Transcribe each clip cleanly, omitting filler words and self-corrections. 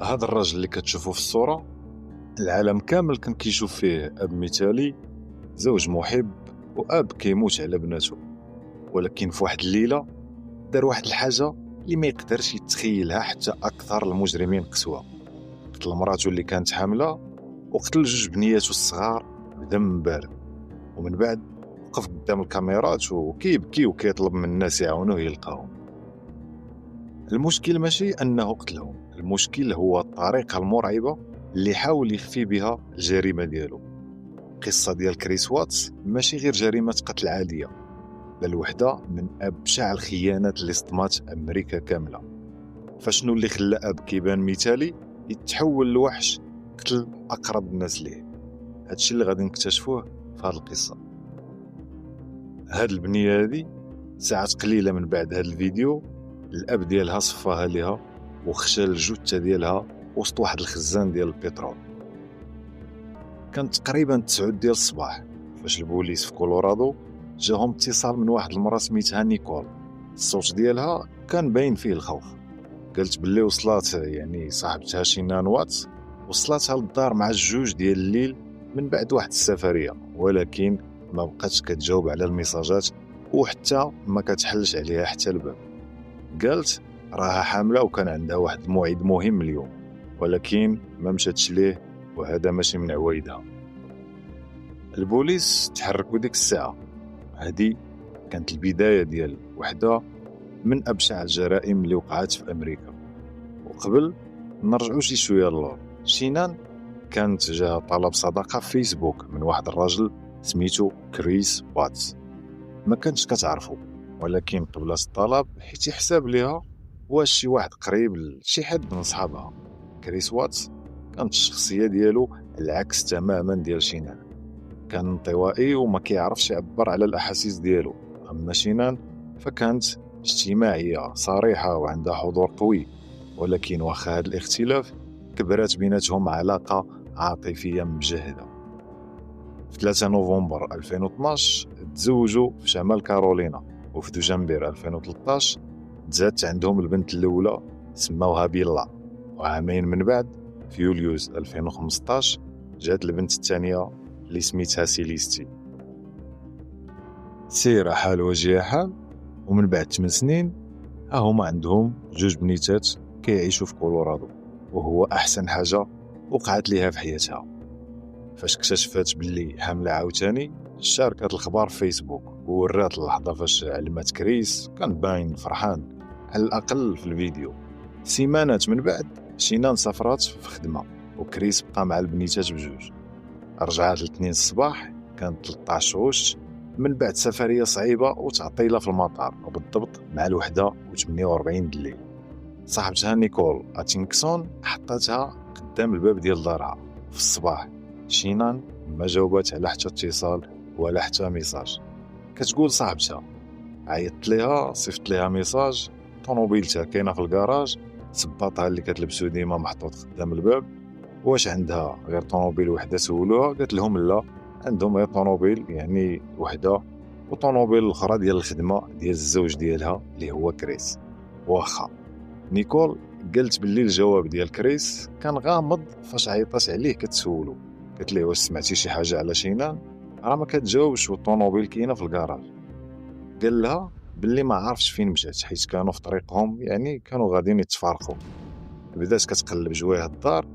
هذا الراجل اللي كتشوفو في الصورة العالم كامل كان كيشوف فيه أب مثالي، زوج محب وأب كيموت على بناته. ولكن في واحد الليلة دار واحد الحاجة اللي ما يقدرش يتخيلها حتى أكثر المجرمين قسوة. قتل مراته اللي كانت حاملة وقتل جوج بنياته الصغار بدم بارد، ومن بعد وقف قدام الكاميرات وكيبكي وكيطلب من الناس يعاونوه يلقاهم. المشكل ماشي أنه قتلهم، المشكل هو الطريقة المرعبة اللي حاول يخفي بها الجريمة ديالو. قصة ديال كريس واتس ماشي غير جريمة قتل عادية، بل وحدة من أبشع الخيانات اللي صدمات أمريكا كاملة. فشنو اللي خلى أب كيبان مثالي يتحول لوحش قتل أقرب الناس ليه؟ هادشي اللي غادي نكتشفوه في هاد القصة. هاد البنية هادي ساعات قليلة من بعد هاد الفيديو الأب ديالها صفاها ليها وخشى الجثة ديالها وسط واحد الخزان ديال البترول. كانت تقريبا 9 ديال الصباح فاش البوليس في كولورادو جاهم اتصال من واحد المرأة سميتها نيكول. الصوت ديالها كان باين فيه الخوف. قالت باللي وصلات يعني صاحبتها شينان واتس وصلاتها للدار مع 2 ديال الليل من بعد واحد السفرية، ولكن ما بقاتش كتجاوب على الميساجات وحتى ما كتحلش عليها حتى الباب. قالت راها حاملة وكان عندها واحد الموعد مهم اليوم، ولكن ما مشاتش ليه وهذا ماشي من عوايدها. البوليس تحركوا ديك الساعة. هذه كانت البداية ديال وحدة من أبشع الجرائم اللي وقعت في أمريكا. وقبل نرجعوا شي شوية للور، شينان كانت جاها طلب صداقة في فيسبوك من واحد الراجل سميتو كريس واتس. ما كانتش كتعرفو، ولكن قبلت الطلب حيت يحسب ليها واش شي واحد قريب لشي حد من صحابها. كريس واتس كانت الشخصية ديالو العكس تماما ديال شينان. كان انطوائي وما كيعرفش يعبر على الأحاسيس ديالو. أما شينان فكانت اجتماعية صريحة وعندها حضور قوي، ولكن واخا هذا الاختلاف كبرات بيناتهم علاقة عاطفية مجهدة. في 3 نوفمبر 2012 تزوجوا في شمال كارولينا، وفي دجنبر 2013 تزادت عندهم البنت الأولى سموها بيلا. وعامين من بعد في يوليوز 2015 جات البنت الثانية اللي سميتها سيليستي. سيرة حال وجه حال، ومن بعد 8 سنين ها هما عندهم 2 بنيتات كيعيشوا في كولورادو، وهو أحسن حاجة وقعت ليها في حياتها. فاش اكتشفت باللي حاملة عاوتاني شاركت الخبار في فيسبوك وورات اللحظة فاش علمت كريس. كان باين فرحان على الأقل في الفيديو. سيمانات من بعد شينان سافرات في خدمة وكريس بقى مع البنيتات بجوج. رجعات الاثنين الصباح كان 13 غشت من بعد سفرية صعيبة وتعطيلة في المطار، وبالضبط مع الوحدة و48 الليل. صاحبتها نيكول اتينكسون حطتها قدام الباب ديال دارها في الصباح. شينان ما جاوبات على حتى اتصال ولا حتى ميساج. كتقول صاحبتها عيطت ليها، صيفط ليها ميساج، طوموبيلتها كاينه في الكراج، صباطها اللي كتلبسو ديما محطوط قدام الباب. واش عندها غير طوموبيل وحده؟ سولوها قالت لهم لا، عندهم غير طوموبيل يعني وحده وطوموبيل الاخرى ديال الخدمه ديال الزوج ديالها اللي هو كريس. واخا نيكول قالت باللي الجواب ديال كريس كان غامض فاش عيطات عليه كتسولو. قالت ليه واش سمعتي شي حاجه على شينان؟ راه ما كتجاوبش والطوموبيل كاينه في الكراج. قال لها باللي ما عارفش فين مشات حيت كانوا في طريقهم، يعني كانوا غاديين يتفارقوا. بدات كتقلب جوايه الدار.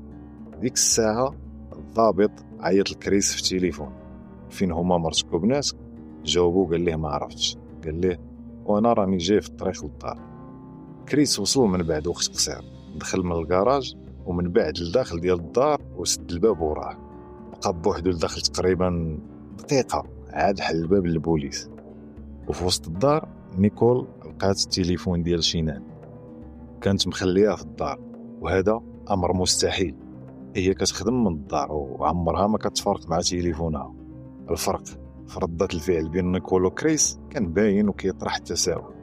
ديك الساعه الضابط عيط لكريس في التليفون فين هما مرتك وبناتك؟ جاوبو قال ليه ما عرفتش. قال ليه وانا راني جاي في الطريق للدار. كريس وصل من بعد وقت قصير، دخل من الكراج ومن بعد للداخل ديال الدار وسد الباب وراه. بقى بوحدو لداخل تقريبا دقيقه عاد حل الباب للبوليس. وفي وسط الدار نيكول لقات التليفون ديال شينان كانت مخليها في الدار، وهذا امر مستحيل. هي كتخدم من الدار وعمرها ما كتفارق مع تليفونها. الفرق في ردة الفعل بين نيكول وكريس كان باين وكيطرح التساؤل.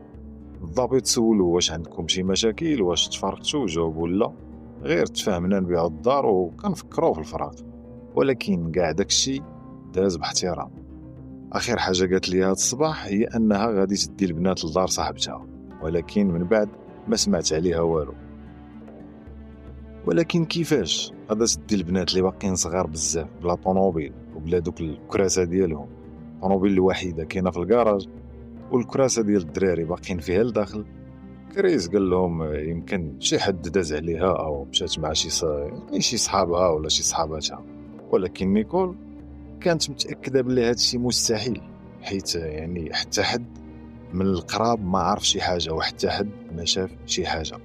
الضابط سولو واش عندكم شي مشاكل، واش تفارقتوا؟ جاوبوا لا، غير تفاهمنا نبيعوا الدار وكنفكروا في الفراق. ولكن كاع داكشي داز باحترام. اخر حاجه قالت لي هذا الصباح هي انها غادي تدي البنات لدار صاحبتها، ولكن من بعد ما سمعت عليها والو. ولكن كيفاش غادا تدي البنات اللي باقيين صغار بزاف بلا طونوبيل وبلا دوك الكراسه ديالهم، الطونوبيل الوحيده كاينه في الكراج والكراسه ديال الدراري باقيين فيها لداخل؟ كريس قال لهم يمكن شي حد داز عليها او مشات مع شي صحابها ولا شي صحاباتها، ولكن نيكول كانت متاكده بلي هذا الشيء مستحيل، حيت يعني حتى حد من القراب ما عرف شي حاجه وحتى حد ما شاف شي حاجه.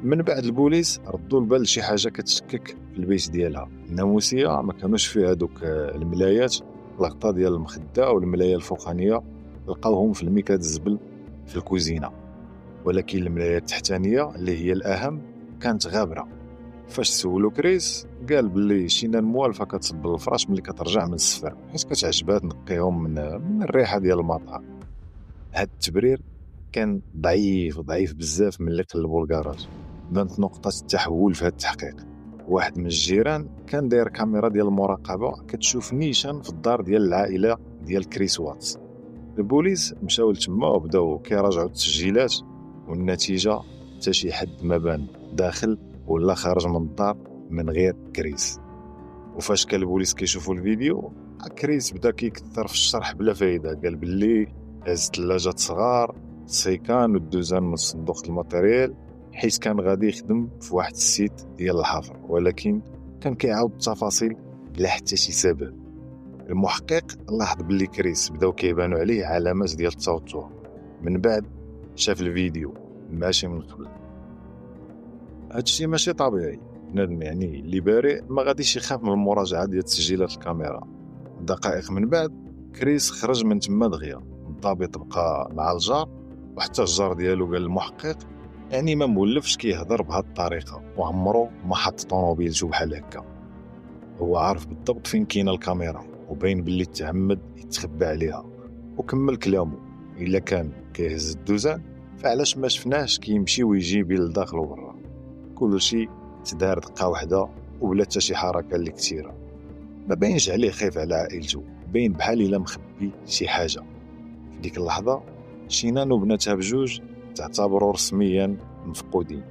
من بعد البوليس ردوا البال شي حاجه كتشكك في البيت ديالها. الناموسيه ما كانوش فيها دوك الملايات، الغطاء ديال المخده والملايه الفوقانيه لقاوهم في الميكاد الزبل في الكوزينه، ولكن الملايه التحتانيه اللي هي الاهم كانت غابره. فاش سولو كريس قال بلي شي نان موالفه كتصب الفراش ملي كترجع من السفر، حيت كتعجبها تنقيهم من الريحه ديال المطعم. هاد التبرير كان ضعيف بزاف ملي قلبوا الكراج. بانت نقطه التحول في هاد التحقيق. واحد من الجيران كان داير كاميرا ديال المراقبه كتشوف نيشان في الدار ديال العائله ديال كريس واتس. البوليس مشاو لتما وبداو كيراجعوا التسجيلات، والنتيجه حتى شي حد ما بان داخل ولا خارج من الدار من غير كريس. وفاش كان البوليس كيشوفوا الفيديو، كريس بدا كيكثر في الشرح بلا فايده. قال باللي هز ثلاجات صغار، السيكان والدوزان من صندوق الماتيريال، حيت كان غادي يخدم في واحد السيت ديال الحفر، ولكن كان كيعاود التفاصيل بلا حتى شي سبب. المحقق لاحظ باللي كريس بداو كيبانوا عليه علامات ديال التوتر من بعد شاف الفيديو ماشي من قبل. هادشي ماشي طبيعي. بنادم يعني اللي بارئ ما غاديش يخاف من المراجعه ديال تسجيلات الكاميرا. دقائق من بعد كريس خرج من تما دغيا. الضابط بقى مع الجار، وحتى الجار ديالو قال المحقق يعني ما مولفش كيهضر بهاد الطريقه، وعمرو ما حط طونوبيلتو بحال هكا. هو عارف بالضبط فين كاينه الكاميرا، وباين باللي تعمد يتخبى عليها. وكمل كلامه، الا كان كيهز الدوزان فعلاش ما شفناهش كيمشي ويجي بين الداخل وبرا؟ كل شيء تدار دقه واحده وبلا حتى شي حركه اللي كثيره. ما باينش عليه خايف على عائلته، باين بحال الا مخبي شي حاجه. في ديك اللحظه شينان وبناتها بجوج تعتبروا رسميا مفقودين.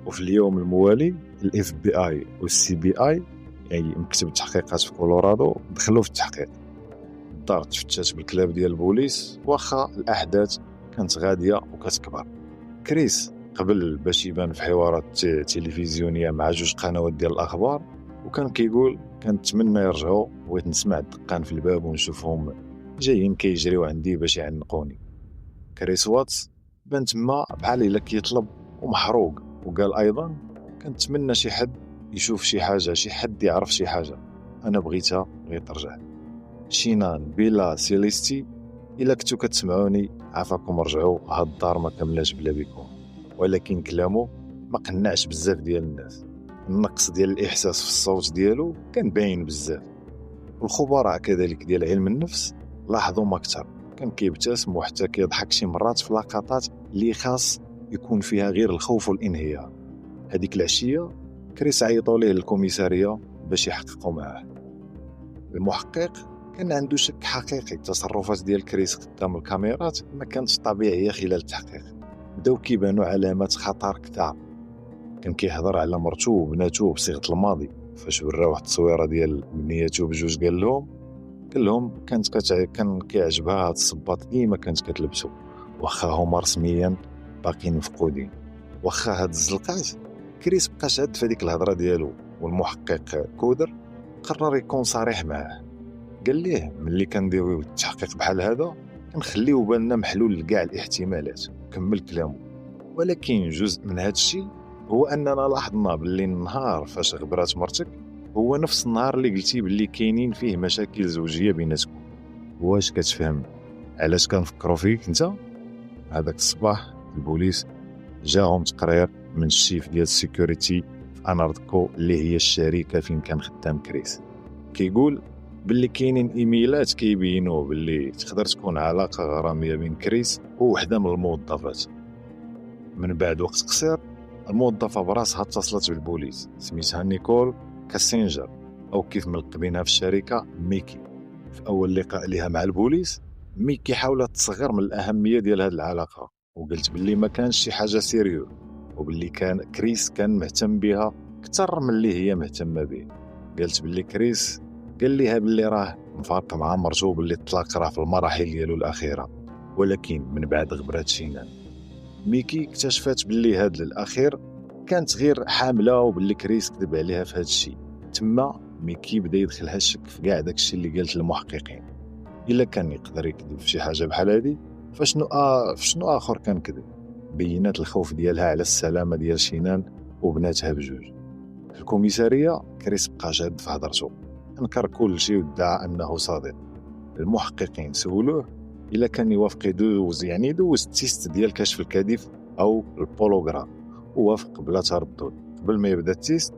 وفي اليوم الموالي الاف بي اي والسي بي اي، يعني مكتب التحقيقات في كولورادو، دخلوا في التحقيق. الدار تفتشات بالكلاب ديال البوليس، واخا الاحداث كانت غاديه وكتكبر. كريس قبل باش يبان في حوارات تلفزيونيه مع جوج قنوات ديال الاخبار، وكان كيقول كنتمنى يرجعوا، بغيت نسمع الدقان في الباب ونشوفهم جايين كيجريو عندي باش يعنقوني. كريس واتس بان تما بحال الا كيطلب ومحروق، وقال ايضا كنتمنى شي حد يشوف شي حاجه، شي حد يعرف شي حاجه، انا بغيتها غير ترجع. شينان بلا سيليستي، الا كنتو كتسمعوني عافاكم رجعوا، هاد الدار ما كملاش بلا بكم. ولكن كلامه ما قنعش بزاف ديال الناس. النقص ديال الاحساس في الصوت ديالو كان باين بزاف. والخبراء كذلك ديال علم النفس لاحظوا ما اكثر، كان كيبتسم وحتى كيضحك شي مرات في لقطات اللي خاص يكون فيها غير الخوف والانهيار. هذيك العشيه كريس عيطوا ليه للكوميساريه باش يحققوا معاه. المحقق كان عنده شك حقيقي. التصرفات ديال كريس قدام الكاميرات ما كانتش طبيعيه خلال التحقيق. بداو كيبانوا علامات خطر كثار. كان كيهضر على مرتو وبناتو بصيغه الماضي. فاش ورا واحد التصويره ديال بنياتو بجوج قال لهم كان كيعجبها هاد الصباط ديما كانت كتلبسو، واخا هما رسميا باقيين مفقودين. واخا هاد الزلقات كريس بقى شاد في هذيك الهضره ديالو. والمحقق كودر قرر يكون صريح معاه. قال ليه ملي كنديروا التحقيق بحال هذا كنخليو بالنا محلول لكاع الاحتمالات. كمل كلامه، ولكن جزء من هذا الشيء هو اننا لاحظنا باللي النهار فاش غبرات مرتك هو نفس النهار اللي قلتي باللي كاينين فيه مشاكل زوجيه بيناتكم. واش كتفهم علاش كنفكروا فيك انت؟ هذاك الصباح البوليس جاهم تقرير من الشيف ديال السيكوريتي في اناردكو اللي هي الشركه فين كان خدام كريس. كيقول باللي كاينين ايميلات كيبينوا باللي تقدر تكون علاقه غراميه بين كريس ووحده من الموظفات. من بعد وقت قصير الموظفه براسها اتصلت بالبوليس، سميتها نيكول كاسينجر، او كيف ملقبينها في الشركه ميكي. في اول لقاء لها مع البوليس ميكي حاولت تصغر من الاهميه ديال هذه العلاقه، وقلت باللي ما كانش شي حاجه سيريو. وباللي كان كريس كان مهتم بها اكثر من اللي هي مهتمه به. قالت باللي كريس قال ليها باللي راه مفارق مع مرته باللي الطلاق راه في المراحل ديالو الاخيره، ولكن من بعد غبرات شينان. ميكي اكتشفت باللي هاد الاخير كانت غير حامله وباللي كريس كذب عليها في هاد الشيء. تما ميكي بدا يدخلها الشك في كاع داكشي اللي قالت المحققين. الا كان يقدر يكذب في شي حاجه بحال هادي فشنو اخر كان كذب؟ بينات الخوف ديالها على السلامه ديال شينان وبناتها بجوج. في الكوميساريه كريس بقى جاد في هضرته، انكر كل شيء وادعى انه صادق. المحققين سولوه الا كان يوافق يدوز التيست ديال كشف الكذب او البولوغرام، ووافق بلا تردد. قبل ما يبدا التيست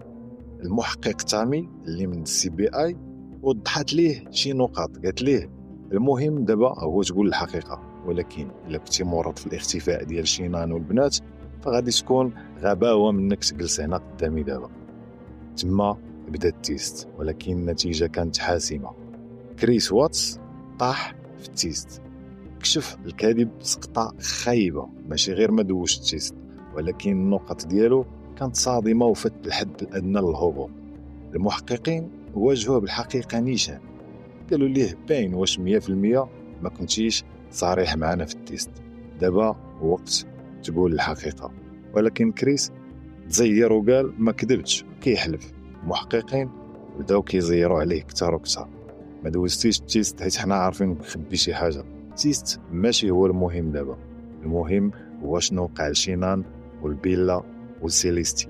المحقق تامي اللي من السي بي اي وضحت ليه شي نقاط. قالت ليه المهم دابا هو تقول الحقيقه، ولكن الا كنتي مورط في الاختفاء ديال شينان والبنات فغادي تكون غباوه منك تجلس هنا قدامي دابا. تما بدا التيست، ولكن النتيجه كانت حاسمه. كريس واتس طاح في التيست، كشف الكذب سقطه خايبه، ماشي غير ما دوش التيست ولكن النقط ديالو كانت صادمه وفت الحد الادنى للهبوط. المحققين واجهوه بالحقيقه نيشان، قالوا ليه باين واش 100% ما كنتيش صريح معنا في التيست، دابا وقت تقول الحقيقه. ولكن كريس تزير وقال ما كذبتش كيحلف. المحققين بداو كيزيروا عليه كثر وكثر. ما دوزتيش التيست حيت حنا عارفين مخبي شي حاجه. التيست ماشي هو المهم دابا، المهم هو شنو وقع لشينان والبيلا والسيليستي.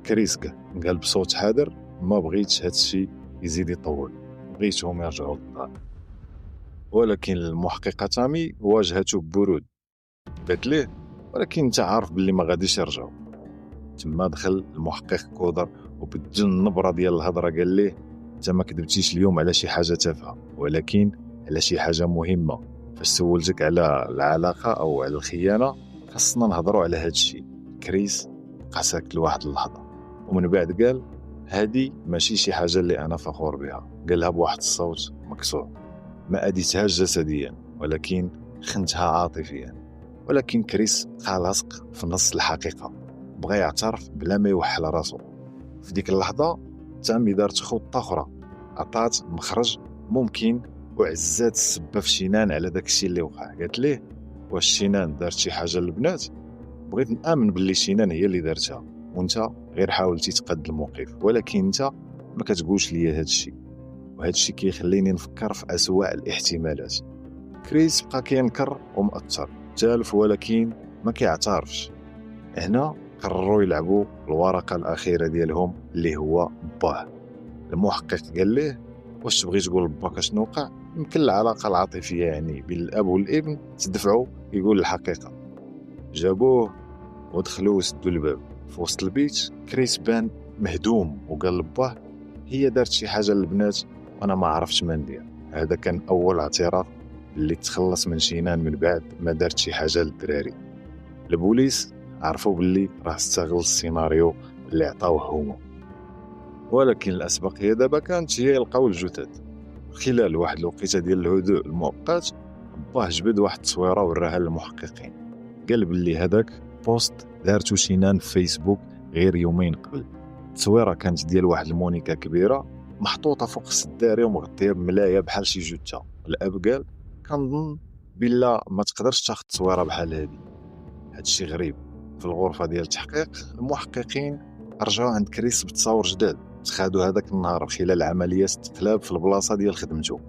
كريس قال بصوت حاضر ما بغيتش هاد الشيء يزيد يطول، بغيتهم يرجعوا للدار. ولكن المحققه تامي واجهته ببرود، قالت ليه ولكن انت عارف باللي ما غاديش يرجعوا. تما دخل المحقق كودر وبدل النبره ديال الهضره، قال ليه انت ما كذبتيش اليوم على شي حاجه تافهه، ولكن على شي حاجه مهمه. فاش سولتك على العلاقه او على الخيانه خاصنا نهضروا على هذا الشيء. كريس بقى ساكت لواحد اللحظه ومن بعد قال هذه ماشي شي حاجه اللي انا فخور بها. قالها بواحد الصوت مكسور، ما اديتهاش جسديا ولكن خنتها عاطفيا. ولكن كريس بقى لاصق في نص الحقيقه، بغى يعترف بلا ما يوحل راسو. في ديك اللحظه تامي دارت خطه اخرى، عطات مخرج ممكن وعزات السبه في شينان على داك الشيء اللي وقع. قالت ليه واش شينان دارت شي حاجه للبنات؟ بغيت نامن باللي شينان هي اللي دارتها وانت غير حاولتي تقاد الموقف، ولكن انت ما كتقولش ليا هذا الشيء، وهذا الشيء كيخليني نفكر في اسوأ الاحتمالات. كريس بقى كينكر ومأثر تالف ولكن ما كيعترفش. هنا قرروا يلعبوا الورقه الاخيره ديالهم اللي هو باه. المحقق قال ليه واش تبغي تقول لباك شنو وقع؟ يمكن العلاقه العاطفيه يعني بين الاب والابن تدفعوا يقول الحقيقه. جابوه ودخلوا وسدوا الباب. في وسط البيت كريس بان مهدوم وقال لباه هي دارت شي حاجه للبنات وانا ما عرفتش ما ندير. هذا كان اول اعتراف اللي تخلص من شينان من بعد ما دارت شي حاجه للدراري. البوليس عرفوا باللي راه استغل السيناريو اللي عطاوه هما، ولكن الاسبقيه دابا كانت هي يلقاو الجثث. خلال واحد الوقيته ديال الهدوء المؤقت باه جبد واحد التصويره وراها للمحققين، قال باللي هذاك بوست دارتو شينان في فيسبوك غير يومين قبل. التصويره كانت ديال واحد المونيكا كبيره محطوطه فوق السداري ومغطيه بملايه بحال شي جثه. الاب قال كنظن بلا ما تقدرش تاخذ تصويره بحال هذه، هادشي غريب. في الغرفه ديال التحقيق المحققين رجعوا عند كريس بتصاور جداد تخادوا هذاك النهار خلال عمليه استقلاب في البلاصه ديال خدمته.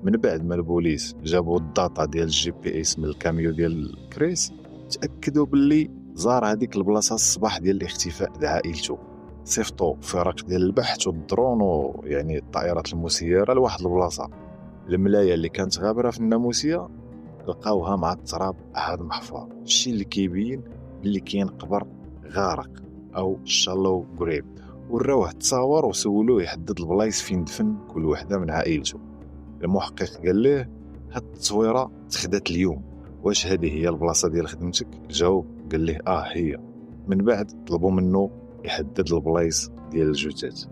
من بعد ما البوليس جابوا الداتا ديال الجي بي اس من الكاميو ديال كريس تاكدوا باللي زار هذيك البلاصه الصباح ديال الاختفاء د عائلته. صيفطوا فرق ديال البحث والدرون ويعني الطائرات المسيره لواحد البلاصه. الملايه اللي كانت غابره في الناموسيه لقاوها مع التراب عاد محفور، الشيء اللي كيبين اللي كاين قبر غارق او شالو غريب. وراوه تصاور وسولوه يحدد البلايص فين دفن كل وحده من عائلته. المحقق قال ليه هاد التصويره تخدات اليوم، واش هذه هي البلاصه ديال خدمتك؟ جاوب قال ليه هي. من بعد طلبوا منه يحدد البلايص ديال الجثث.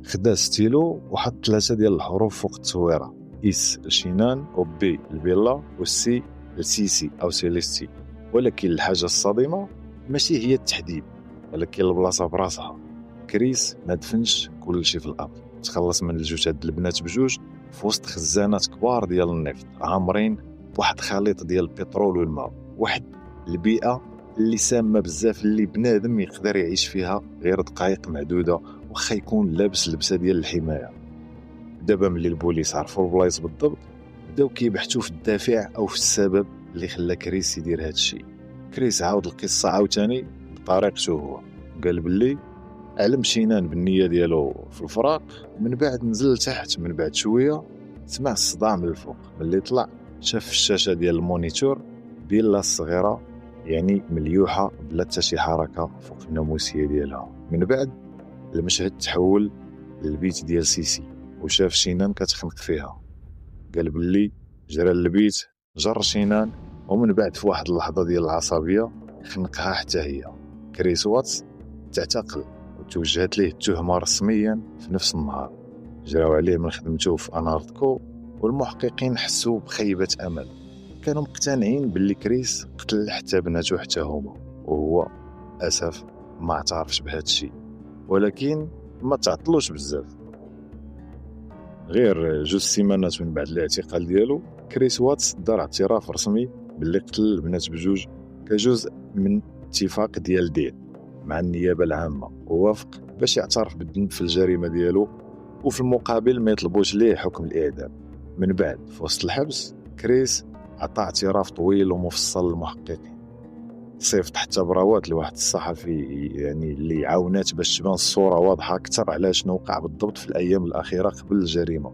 خدا ستيلو وحط 3 ديال الحروف فوق التصويره، اس شينان وبي البيلا والسي السيسي او سيليستي. ولكن الحاجه الصادمه ماشي هي التحديد، ولكن البلاصه براسها. كريس ما دفنش كل شيء في الارض، تخلص من الجثث البنات بجوج في وسط خزانات كبار ديال النفط عامرين بواحد خليط ديال البترول والماء، واحد البيئه اللي سامه بزاف اللي بنادم يقدر يعيش فيها غير دقائق معدوده واخا يكون لابس لبسه ديال الحمايه. دابا ملي البوليس عرفوا البلايص بالضبط بداو كيبحثوا في الدافع او في السبب اللي خلى كريس يدير هذا الشيء. كريس عاود القصه عاوتاني بطريقته هو، قال باللي علم شينان بالنيه ديالو في الفراق، من بعد نزل لتحت، من بعد شويه سمع الصداع من الفوق، ملي طلع شاف في الشاشه ديال المونيتور بيلا الصغيره يعني مليوحه بلا حتى شي حركه فوق الناموسيه ديالها. من بعد المشهد تحول للبيت ديال سيسي وشاف شينان كتخنق فيها، قال باللي جرى للبيت جر شينان، ومن بعد في واحد اللحظه ديال العصبيه خنقها حتى هي. كريس واتس تعتقل وتوجهت ليه التهمه رسميا في نفس النهار. جراو عليه من خدمته في انارتكو، والمحققين حسوا بخيبه امل، كانوا مقتنعين باللي كريس قتل حتى بناته حتى هما، وهو اسف ما اعترفش بهذا الشيء. ولكن ما تعطلوش بزاف، غير جوج سيمانات من بعد الاعتقال ديالو كريس واتس دار اعتراف رسمي باللي قتل البنات بجوج كجزء من اتفاق ديال دين مع النيابه العامه، ووافق باش يعترف بالذنب في الجريمه ديالو، وفي المقابل ما يطلبوش ليه حكم الاعدام. من بعد في وسط الحبس كريس عطى اعتراف طويل ومفصل للمحققين، صيفط حتى براوات لواحد الصحفي يعني اللي عاونات باش تبان الصوره واضحه اكثر على شنو وقع بالضبط في الايام الاخيره قبل الجريمه.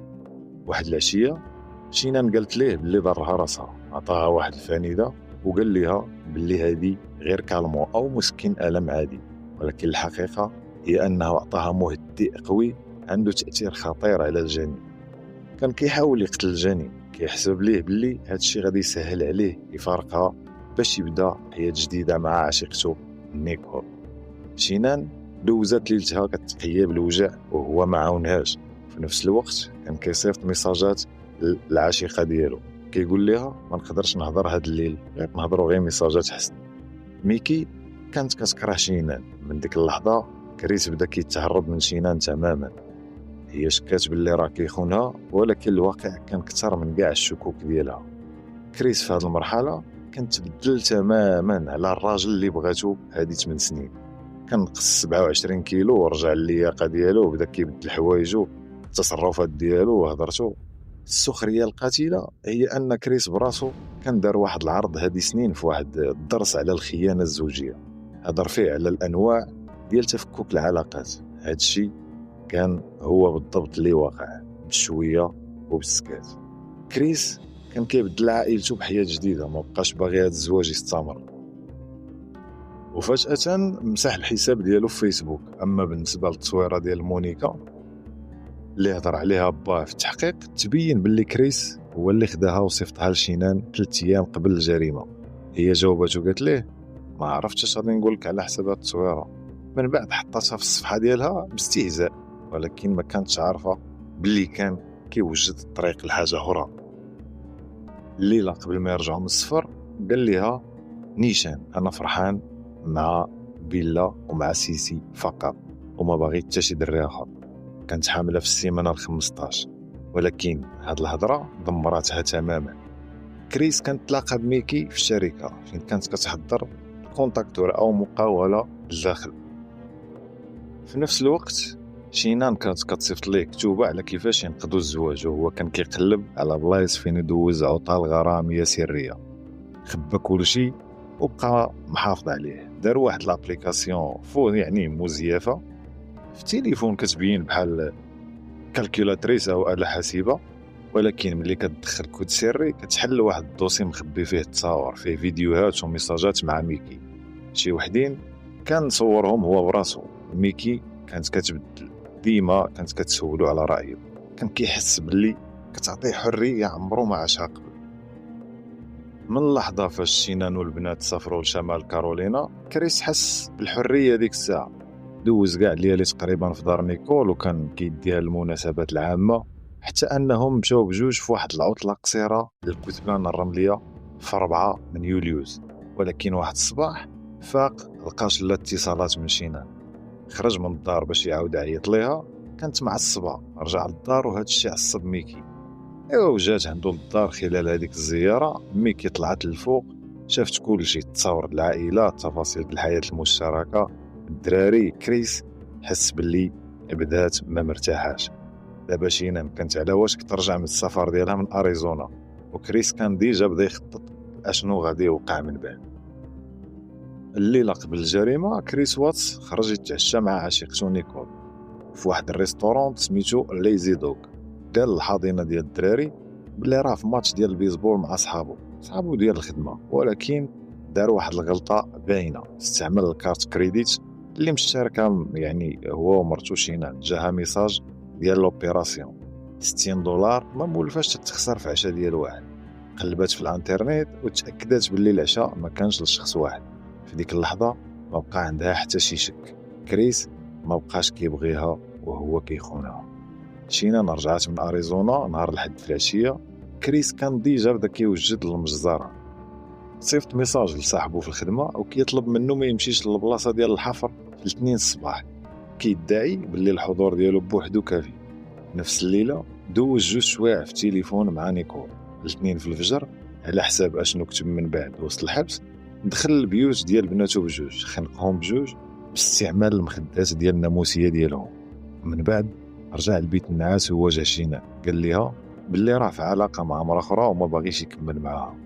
واحد العشيه شينان قالت ليه باللي ضرها راسها، عطاها واحد الفانيده وقال لها باللي هذه غير كالمو او مسكن الم عادي، ولكن الحقيقه هي انه عطاها مهدئ قوي عنده تاثير خطير على الجنين. كان كيحاول يقتل الجنين، كيحسب ليه باللي هذا الشيء غادي يسهل عليه يفارقها باش يبدا حياه جديده مع عشيقته نيكول. شينان دوزات ليلتها كتقيا بالوجع وهو ما عاونهاش، في نفس الوقت كان كيصيفط ميساجات للعشيقه ديالو كيقول لها ما نقدرش نهضر هاد الليل، غير نهضروا غير ميساجات حسن. ميكي كانت كتكره شينان، من ديك اللحظه كريس بدا كيتهرب من شينان تماما. هي شكات باللي راه كيخونها، ولكن الواقع كان كثر من كاع الشكوك ديالها. كريس في هذه المرحله كان تبدل تماما على الراجل اللي بغاتو هذه 8 سنين. كان نقص 27 كيلو ورجع اللياقه ديالو، بدا كيبدل حوايجو التصرفات ديالو وهضرته. السخريه القاتله هي ان كريس براسو كان دار واحد العرض هذه سنين في واحد الدرس على الخيانه الزوجيه، هضر فيه على الانواع ديال تفكك العلاقات. هذا الشيء كان هو بالضبط اللي واقع بشويه وبالسكات. كريس كان كيبدل عائلته بحياه جديده، ما بقاش باغي هذا الزواج يستمر، وفجاه مسح الحساب ديالو في فيسبوك. اما بالنسبه للتصويره ديال مونيكا اللي هضر عليها باه في التحقيق، تبين باللي كريس هو اللي خداها وصيفطها لشينان 3 ايام قبل الجريمه. هي جاوبته قالت ليه ما عرفتش اش غادي نقول لك على حساب هاد التصويره. من بعد حطاتها في الصفحه ديالها باستهزاء، ولكن ما كانتش عارفه باللي كان كيوجد الطريق لحاجه اخرى. الليله قبل ما يرجعوا من السفر قال لها نيشان انا فرحان مع بيلا ومع سيسي فقط، وما باغي حتى شي دري اخر. كانت حامله في السيمانه ال15، ولكن هاد الهضره دمراتها تماما. كريس كانت تلاقى بميكي في الشركه فين كانت كتحضر كونتاكتور او مقاوله بالداخل. في نفس الوقت شينان كانت كتصيفط ليه كتوبه على كيفاش ينقذوا الزواج، وهو كان كيقلب على بلايص فين يدوز عطال غراميه سريه. خبى كلشي وبقى محافظ عليه. دار واحد لابليكاسيون يعني مزيفه في التليفون كتبين بحال كالكولاتريس او آلة حاسبه، ولكن ملي كتدخل كود سري كتحل واحد الدوسي مخبي فيه التصاور، فيه فيديوهات وميساجات مع ميكي. شي وحدين كان صورهم هو براسو. ميكي كانت كتبدل ديما، كانت كتسولو على رايه، كان كيحس باللي كتعطيه حريه عمرو ما عاشها قبل. من اللحظه فاش شينان والبنات سافروا لشمال كارولينا كريس حس بالحريه ديك الساعه. دوز كاع الليالي تقريبا في دار نيكول وكان كيديها المناسبات العامه، حتى انهم مشاو بجوج في واحد العطله قصيره للكثبان الرمليه في 4 من يوليوز. ولكن واحد الصباح فاق لقاش لا اتصالات من شينان، خرج من الدار باش يعاود يعيط ليها، كانت معصبه. رجع للدار وهذا الشيء عصب ميكي. وجات عنده للدار خلال هذيك الزياره. ميكي طلعت للفوق، شافت كل شيء، تصاور العائله، تفاصيل الحياه المشتركه. الدراري كريس حس باللي بدات ما مرتاحاش. دابا شينان كانت على وشك ترجع من السفر ديالها من اريزونا، وكريس كان ديجا بدا يخطط اشنو غادي يوقع من بعد. الليله قبل الجريمه كريس واتس خرج يتعشى مع عشيقته نيكول في واحد الريستورون سميتو ليزي دوغ. قال الحاضنه ديال الدراري بلي راه في ماتش ديال البيسبول مع صحابو ديال الخدمه، ولكن دار واحد الغلطه باينه. استعمل الكارت كريديت اللي مشتركه يعني هو ومرتو شينان. جاها ميساج ديال لوبيراسيون $60 ما مولفاش تخسر في عشاء ديال واحد. قلبات في الانترنت وتاكدت باللي العشاء ما كانش لشخص واحد. في ديك اللحظه ما بقى عندها حتى شي شك، كريس ما بقاش كيبغيها وهو كيخونها. شينان رجعت من اريزونا نهار الحد في العشيه. كريس كان ديجا بدا كيوجد للمجزره. صيفط ميساج لصاحبه في الخدمه وكيطلب منه ما يمشيش للبلاصه ديال الحفر في الاثنين الصباح، كيدعي باللي الحضور ديالو بوحدو كافي. نفس الليله دوز جوج سوايع في التليفون مع نيكول. الاثنين في الفجر على حساب اشنو كتب من بعد وسط الحبس. دخل البيوت ديال بناتو بجوج، خنقهم بجوج باستعمال المخدات ديال الناموسيه ديالهم. من بعد رجع لبيت النعاس وواجه شينان، قال ليها باللي راه في علاقه مع مرا اخرى وما باغيش يكمل معاها.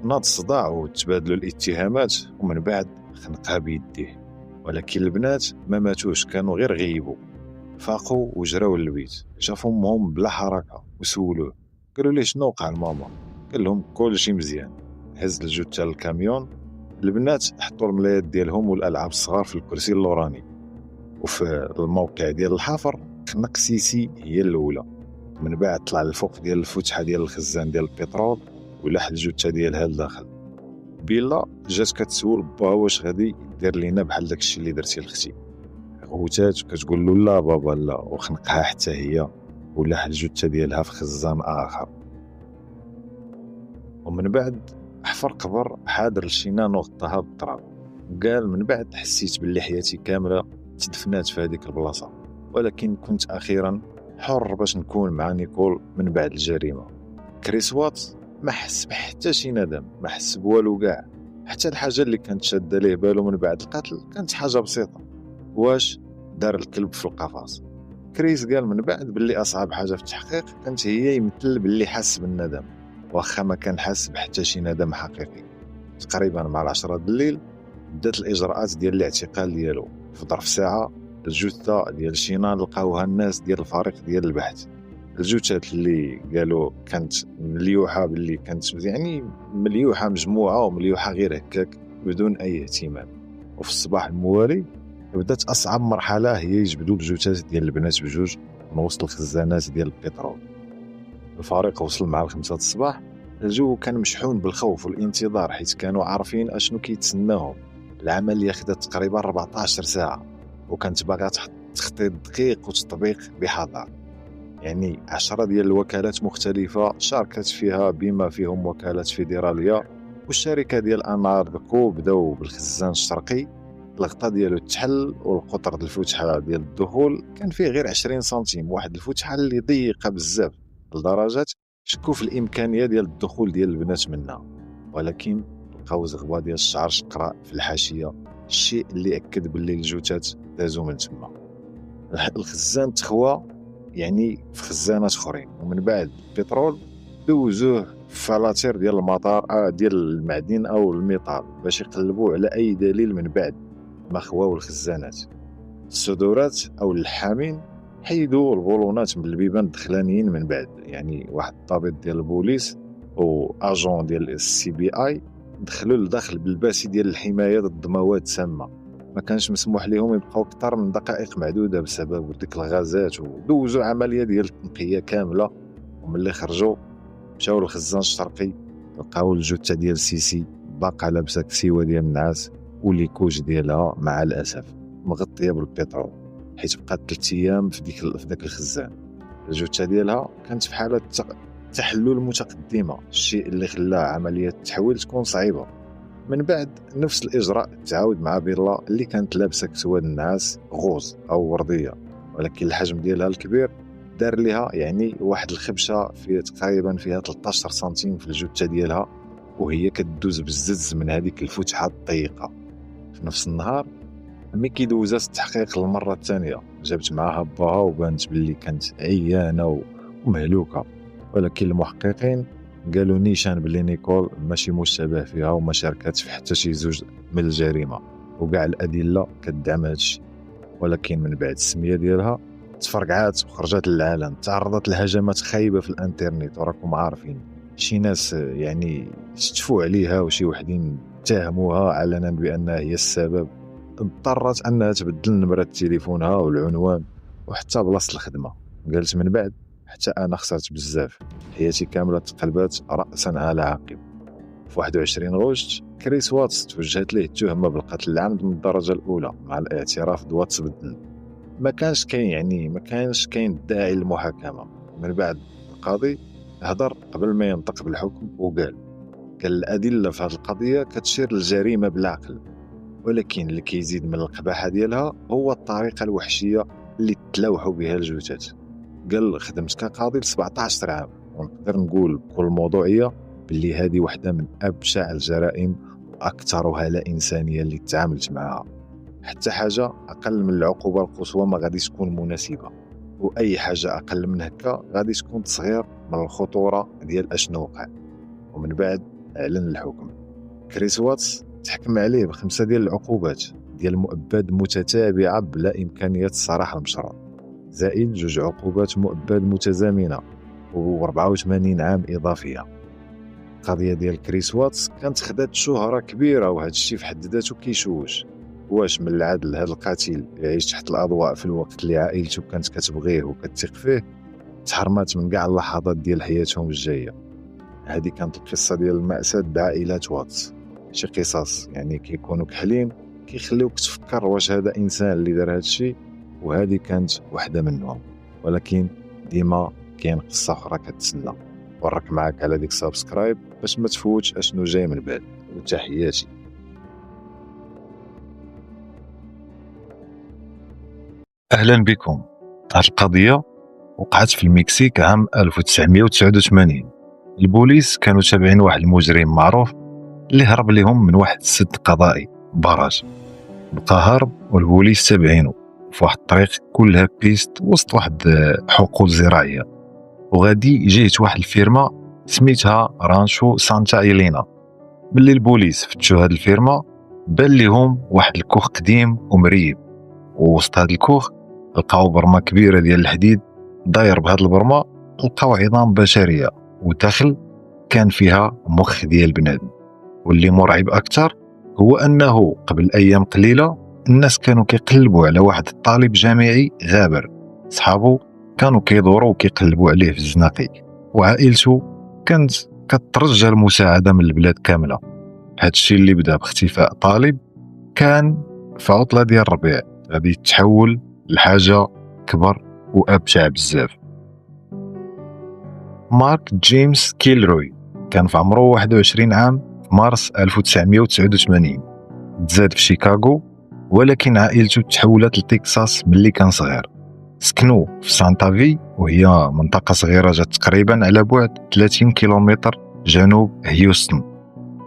ناض الصداع وتبادلوا الاتهامات، ومن بعد خنقها بيديه. ولكن البنات ما ماتوش، كانوا غير غيبوا. فاقوا وجراو للبيت، شافوا امهم بلا حركه وسولوه، قالوا ليه شنو وقع لماما. قال لهم كل شيء مزيان. هز الجثه للكاميون. البنات حطوا الملايات ديالهم والالعاب الصغار في الكرسي اللوراني. وفي الموقع ديال الحفر خنق سيسي هي الاولى. من بعد طلع للفوق ديال الفتحه ديال الخزان ديال البترول ولح الجثه ديالها لداخل. بيلا جات كتسول باها واش غادي يدير لينا بحال داكشي اللي درتي لختي. غوتات وكتقول له لا بابا لا، وخنقها حتى هي ولح الجثه ديالها في خزان اخر. ومن بعد حفر قبر حاضر لشينان وغطاها بالتراب. وقال من بعد حسيت باللي حياتي كامله تدفنات في هذيك البلاصه، ولكن كنت اخيرا حر باش نكون مع نيكول من بعد الجريمه. كريس واتس ما حس بحتى شي ندم، ما حس بوالو كاع. حتى الحاجه اللي كانت شاده ليه بالو من بعد القتل كانت حاجه بسيطه، واش دار الكلب في القفص. كريس قال من بعد باللي اصعب حاجه في التحقيق كانت هي يمثل باللي حس بالندم، واخا ما كان حس بحتى شي ندم حقيقي. تقريبا مع 10 الليل بدات الاجراءات ديال الاعتقال ديالو. في ظرف ساعه الجثه ديال شينان لقاوها الناس ديال الفريق ديال البحث. الجثث اللي قالوا كانت مليوحه، باللي كانت يعني مليوحه مجموعه ومليوحه غير هكاك بدون اي اهتمام. وفي الصباح الموالي بدات اصعب مرحله، هي يجبدوا الجثث ديال البنات بجوج من وسط الخزانات ديال البترول. الفريق وصل مع 5 الصباح. الجو كان مشحون بالخوف والانتظار، حيث كانوا عارفين اشنو كيتسناهم. العمليه خدات تقريبا 14 ساعه، وكانت باغا تخطيط دقيق وتطبيق بحذر. يعني 10 ديال الوكالات مختلفه شاركت فيها، بما فيهم وكالات فيدراليه والشركه ديال اناركو. بداو بالخزان الشرقي، الغطاء ديالو تحل، والقطر ديال الفتحه ديال الدخول كان فيه غير 20 سنتيم، واحد الفتحه اللي ضيقه بزاف لدرجه شكوا في الامكانيه ديال الدخول ديال البنات منها. ولكن لقاو زغبه ديال الشعر شقراء في الحاشيه، الشيء اللي اكد باللي الجثث دازو من تما. الخزان تخوى يعني في خزانات اخرين، ومن بعد البترول دوزوه في فلاتير ديال المطار ديال المعدن او الميطال باش يقلبوا على اي دليل من بعد ما خواو الخزانات. الصدورات او اللحامين حيدوا البولونات من البيبان الدخلانيين. من بعد يعني واحد الضابط ديال البوليس او اجون ديال السي بي اي دخلوا لداخل بالباسي ديال الحمايه ضد مواد سامه. ما كانش مسموح لهم يبقاو اكثر من دقائق معدوده بسبب ديك الغازات، ودوزوا عمليه ديال التنقيه كامله. وملي خرجوا مشاو للخزان الشرقي، لقاو الجثه ديال سيسي باقا لابسه كسيوه ديال النعاس وليكوج ديالها مع الاسف مغطيه بالبترول، حيت بقات 3 ايام في داك الخزان. الجثه ديالها كانت في حاله تحلل متقدمه، الشيء اللي خلى عمليه التحويل تكون صعيبه. من بعد نفس الاجراء تعاود مع بيلا اللي كانت لابسه كسوه النعاس غوز او ورديه، ولكن الحجم ديالها الكبير دار ليها يعني واحد الخبشه في تقريبا فيها 13 سنتيم في الجثه ديالها، وهي كدوز بالزز من هذيك الفتحه الضيقه. في نفس النهار ملي كيدوزات التحقيق للمره الثانيه جابت معاها باها وبانت باللي كانت عيانه ومهلوكه، ولكن المحققين قالوا نيشان باللي نيكول ماشي مشتبه فيها وما شاركتش في حتى شي زوج من الجريمه، وكاع الادله كتدعم هادشي. ولكن من بعد السميه ديالها تفرقعات وخرجت للعالم، تعرضت لهجمات خايبه في الانترنت، وراكم عارفين شي ناس يعني استشفوا عليها وشي وحدين اتهموها علنا بانها هي السبب. اضطرت انها تبدل نمره تليفونها والعنوان وحتى بلاصه الخدمه. قالت من بعد حتى انا خسرت بزاف، حياتي كامله تقلبات راسا على عقب. في 21 غشت كريس واتس توجهت ليه التهمه بالقتل العمد من الدرجه الاولى، مع الاعتراف بواتس بدل. ما كانش كاين داعي للمحاكمه. من بعد القاضي هضر قبل ما ينطق بالحكم وقال الادله في هذه القضيه كتشير للجريمه بالعقل، ولكن اللي كيزيد من القباحه ديالها هو الطريقه الوحشيه اللي تلوحوا بها الجثث. قال خدمت كقاضي ل 17 عام، ونقدر نقول بكل موضوعيه باللي هذه واحده من ابشع الجرائم واكثرها لا انسانيه اللي تعاملت معها. حتى حاجه اقل من العقوبه القصوى ما غاديش تكون مناسبه، واي حاجه اقل من هكا غادي تكون تصغير من الخطوره ديال اشنو وقع. ومن بعد اعلن الحكم. كريس واتس تحكم عليه ب5 ديال العقوبات ديال المؤبد متتابعه بلا امكانيه الصراحه المشروع، زائد 2 عقوبات مؤبد متزامنه و84 عام اضافيه. القضيه ديال كريس واتس كانت خدات شهره كبيره، وهذا الشيء في حد ذاته كيشوش. واش من العدل هذا القاتل يعيش تحت الاضواء في الوقت اللي عائلته كانت كتبغيه وكتثق فيه تحرمات من كاع اللحظات ديال حياتهم الجايه؟ هذه كانت القصه ديال المأساة بعائله واتس. شي قصص يعني كيكونوا كحلين كيخليوك تفكر واش هذا انسان اللي دار هذا الشيء، وهذه كانت واحده منهم. ولكن ديما كاين قصه اخرى كتسنى. ورك معاك على ديك سبسكرايب باش ما تفوتش اشنو جاي من بعد. وتحياتي. اهلا بكم. هذه القضيه وقعت في المكسيك عام 1989. البوليس كانوا تابعين واحد المجرم معروف اللي هرب لهم من واحد السد قضائي براج. بقى هرب والبوليس تابعينه في واحد الطريق كلها بيست وسط واحد حقول زراعيه، وغادي جيت واحد الفيرما سميتها رانشو سانتا إلينا. ملي البوليس فتشوا هاد الفيرما بان لهم واحد الكوخ قديم ومريب، ووسط هاد الكوخ لقاو برمه كبيره ديال الحديد. داير بهاد البرمه لقاو عظام بشريه، وداخل كان فيها مخ ديال بنادم. واللي مرعب اكثر هو انه قبل ايام قليله الناس كانوا كيقلبوا على واحد الطالب جامعي غابر، صحابو كانوا كيدوروا وكيقلبوا عليه في الزناقي، وعائلته كانت كترجى المساعده من البلاد كامله. هذا الشيء اللي بدا باختفاء طالب كان في عطله ديال الربيع غادي يتحول لحاجه كبر وابشع بزاف. مارك جيمس كيلروي كان في عمره 21 عام في مارس 1989. تزاد في شيكاغو، ولكن عائلته تحولت لتكساس ملي كان صغير. سكنوا في سانتا في، وهي منطقة صغيرة جات تقريبا على بعد 30 كيلومتر جنوب هيوستن.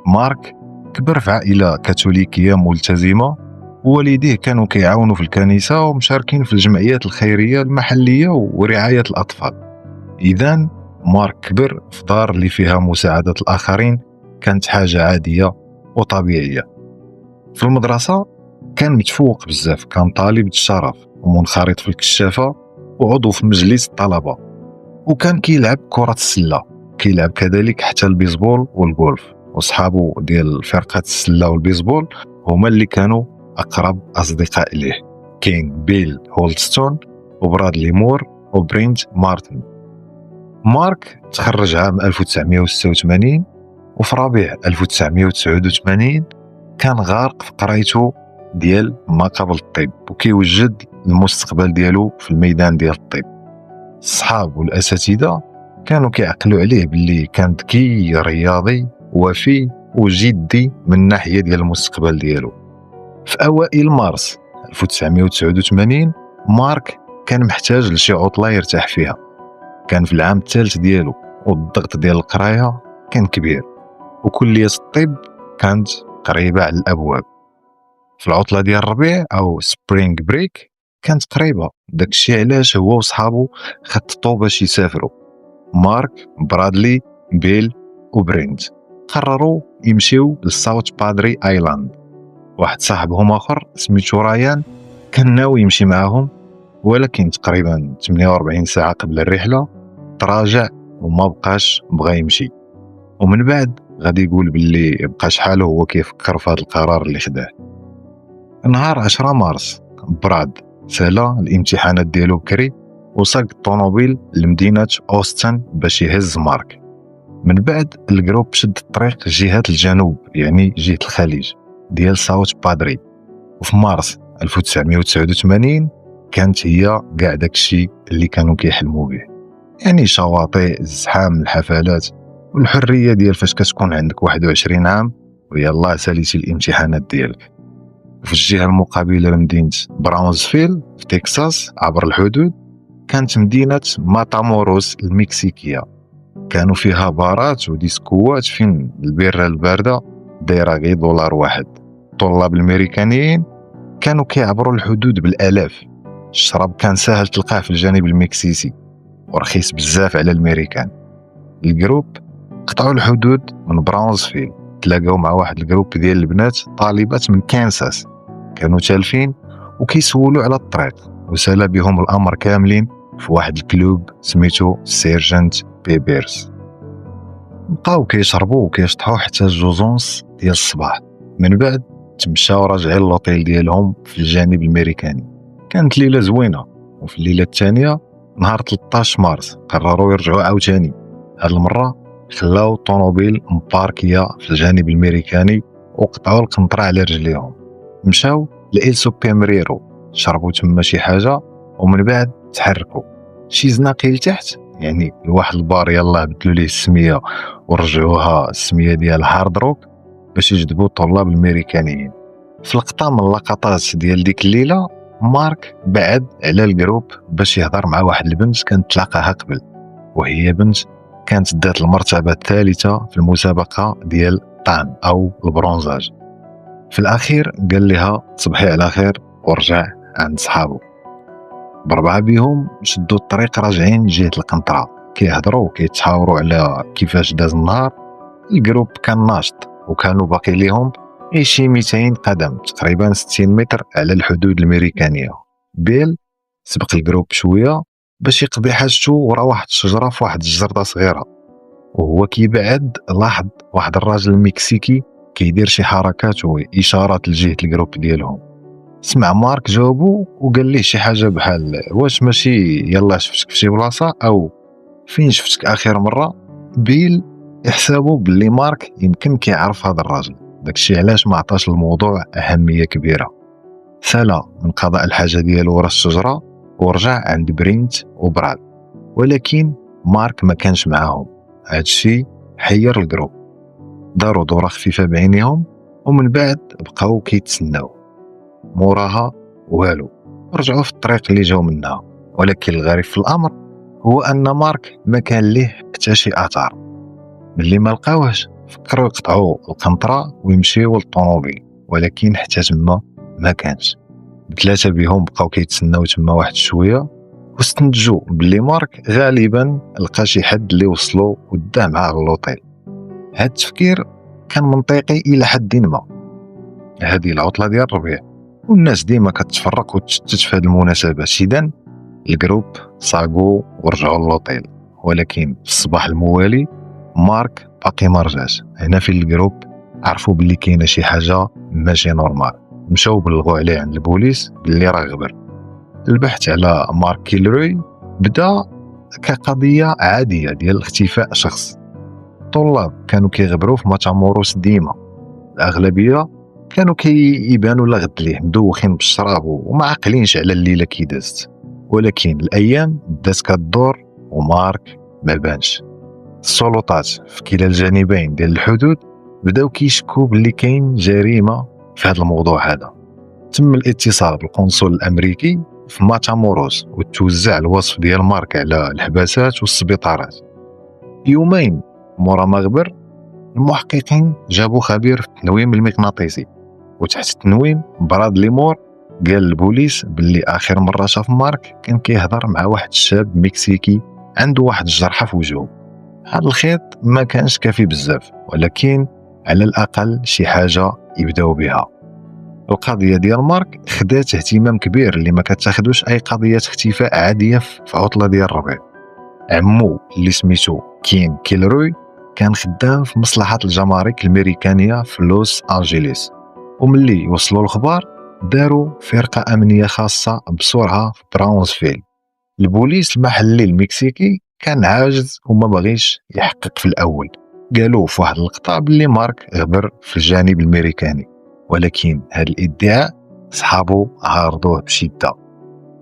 مارك كبر في عائلة كاثوليكية ملتزمة، ووالديه كانوا كيعاونوا في الكنيسة ومشاركين في الجمعيات الخيرية المحلية ورعاية الأطفال. إذن مارك كبر في دار اللي فيها مساعدة الآخرين كانت حاجة عادية وطبيعية. في المدرسة كان متفوق بزاف، كان طالب الشرف ومنخرط في الكشافة وعضو في مجلس الطلبة، وكان كيلعب كرة السلة، كيلعب كذلك حتى البيسبول والغولف. وصحابه ديال فرقة السلة والبيسبول هما اللي كانوا أقرب أصدقاء ليه، كاين بيل هولستون وبرادلي مور وبرينت مارتن. مارك تخرج عام 1986، وفي ربيع 1989 كان غارق في قرايته ديال ما قبل الطب وكيوجد المستقبل ديالو في الميدان ديال الطب. الصحاب والاساتذه كانوا كيعقلوا عليه باللي كان ذكي رياضي وفي وجدي من الناحيه ديال المستقبل ديالو. في اوائل مارس 1989 مارك كان محتاج لشي عطله يرتاح فيها. كان في العام الثالث ديالو والضغط ديال القرايه كان كبير، وكليه الطب كانت قريبه على الابواب. في العطله ديال الربيع او سبرينغ بريك كانت قريبه، داكشي علاش هو وصحابو خططوا باش يسافروا. مارك، برادلي، بيل وبرينت قرروا يمشيو للساوث بادري ايلاند. واحد صاحبهم اخر سميتو رايان كان ناوي يمشي معاهم، ولكن تقريبا 48 ساعه قبل الرحله تراجع وما بقاش بغى يمشي. ومن بعد غادي يقول باللي بقى شحال هو كيفكر في هذا القرار اللي خداه. نهار 10 مارس براد سالا الامتحانات ديالو بكري وساق الطوموبيل لمدينه اوستن باش يهز مارك. من بعد الجروب شد الطريق جهه الجنوب، يعني جهه الخليج ديال ساوث بادري. وفي مارس 1989 كانت هي كاع داكشي اللي كانوا كيحلموا به، يعني شواطئ، الزحام، الحفلات والحريه ديال فاش كتكون عندك 21 عام ويلا ساليتي الامتحانات ديالك. في الجهه المقابله لمدينه براونزفيل في تكساس عبر الحدود كانت مدينه ماتاموروس المكسيكيه. كانوا فيها بارات وديسكوات فين البيره البارده دايره غير $1. الطلاب الامريكانيين كانوا كيعبروا الحدود بالالاف. الشراب كان سهل تلقاه في الجانب المكسيسي ورخيص بزاف على الامريكان. الجروب قطعوا الحدود من براونزفيل، تلاقاو مع واحد الجروب ديال البنات طالبات من كانساس كانوا تالفين وكيسولوا على الطريق، وسالا بهم الامر كاملين في واحد الكلوب سميتو سيرجنت بيبرز. بقاو كيشربوا وكيشطحوا حتى 2:00 ديال الصباح. من بعد تمشاو راجعين للوطيل ديالهم في الجانب الامريكاني. كانت ليله زوينه. وفي الليله الثانيه نهار 13 مارس قرروا يرجعوا عاوتاني. هاد المره خلاو الطوموبيل مباركيه في الجانب الامريكاني وقطعوا القنطره على رجليهم. مشاو لإل سوبيمريرو، شربوا تما شي حاجه ومن بعد تحركوا شي زناقي لتحت، يعني لواحد البار يلاه بدلوا ليه السميه ورجعوها السميه ديال هارد روك باش يجذبوا الطلاب الامريكانيين. في لقطه من اللقطات ديال ديك الليله مارك بعد على الجروب باش يهضر مع واحد البنت كانت تلاقاها قبل، وهي بنت كانت دات المرتبه الثالثه في المسابقه ديال طعن او البرونزاج. في الاخير قال لها تصبحي على خير ورجع عند صحابه. بربعه بهم شدوا الطريق راجعين جهه القنطره، كيهضروا وكيتحاوروا على كيفاش داز النهار. الجروب كان ناشط وكانوا باقي ليهم غير شي 200 قدم، تقريبا 60 متر على الحدود الامريكانيه. بيل سبق الجروب شويه باش يقضي حاجته ورا واحد الشجره في واحد الجرده صغيره، وهو كيبعد لاحظ واحد الراجل المكسيكي كيدير شي حركات واشارات لجهه الجروب ديالهم. سمع مارك جاوبو وقال ليه شي حاجه بحال واش ماشي يلا شفتك في شي بلاصه او فين شفتك اخر مره. بيل يحسبوا باللي مارك يمكن كيعرف هذا الراجل، داكشي علاش ما عطاش الموضوع اهميه كبيره. سالا من قضاء الحاجه ديالو ورا الشجره ورجع عند برينت وبراد، ولكن مارك ما كانش معاهم. هادشي حير الجروب. داروا دوره خفيفه بعينيهم ومن بعد بقاو كيتسناو. موراها والو، رجعوا في الطريق اللي جاو منها. ولكن الغريب في الامر هو ان مارك ما كان ليه حتى شي اثار. ملي ما لقاوهش فكروا يقطعوا القنطره ويمشيو للطوموبيل، ولكن حتى تما ما كانش. ثلاثه بهم بقاو كيتسناو تما واحد شويه واستنتجوا باللي مارك غالبا لقى شي حد اللي وصلوا وداه معاه للوطيل. هاد التفكير كان منطقي الى حد ما. هذه العطله ديال الربيع والناس ديما كتفرق وتشتت في هذه المناسبات، اذا الجروب صاقوا ورجعوا للوطيل. ولكن في الصباح الموالي مارك باقي ما رجعش. هنا في الجروب عرفوا باللي كاينه شي حاجه ماشي نورمال، مشاو بلغوا عليه عند البوليس باللي راه غبر. البحث على مارك كيلروي بدا كقضيه عاديه ديال اختفاء شخص. الطلاب كانوا كيغبروا في ماتاموروس ديما، الاغلبيه كانوا كيبانوا لا غد ليه مدوخين بالشراب وما عاقلينش على الليله كي دازت. ولكن الايام دات كدور ومارك ما بانش. السلطات في كلا الجانبين ديال الحدود بداو كيشكوا باللي كاين جريمه في هذا الموضوع هذا. تم الاتصال بالقنصل الامريكي في ماتاموروس وتوزع الوصف ديال مارك على الحباسات والسبيطارات. يومين مورا ما غبر، المحققين جابوا خبير في التنويم المغناطيسي، وتحت التنويم برادلي مور قال للبوليس باللي اخر مره شاف مارك كان كيهضر مع واحد الشاب مكسيكي عنده واحد الجرحه في وجهه. هذا الخيط ما كانش كافي بزاف، ولكن على الاقل شي حاجه يبداو بها. القضيه ديال مارك خدات اهتمام كبير اللي ما كتاخدوش اي قضيات اختفاء عاديه في عطله ديال الربيع. عمو اللي سميتو كين كيلروي كان خدام في مصلحه الجمارك الامريكانيه في لوس انجليس، وملي وصلوا الخبر داروا فرقه امنيه خاصه بسرعه في براونسفيل. البوليس المحلي المكسيكي كان عاجز وما بغيش يحقق في الاول، قالوا في واحد اللقطه باللي مارك غبر في الجانب الامريكاني، ولكن هذا الادعاء صحابه عارضوه بشده.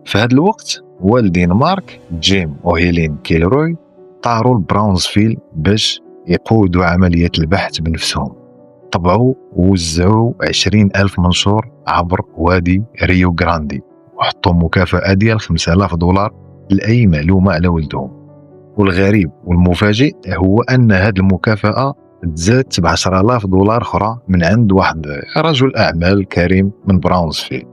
في هذا الوقت والدين مارك جيم وهيلين كيلروي طاروا لبراونسفيل باش يقودوا عملية البحث بنفسهم. طبعوا ووزعوا 20,000 منشور عبر وادي ريو غراندي، وحطوا مكافأة ديال $5,000 لأي معلومة على ولدهم. والغريب والمفاجئ هو أن هذه المكافأة تزادت $10,000 أخرى من عند واحد رجل أعمال كريم من براونسفيل.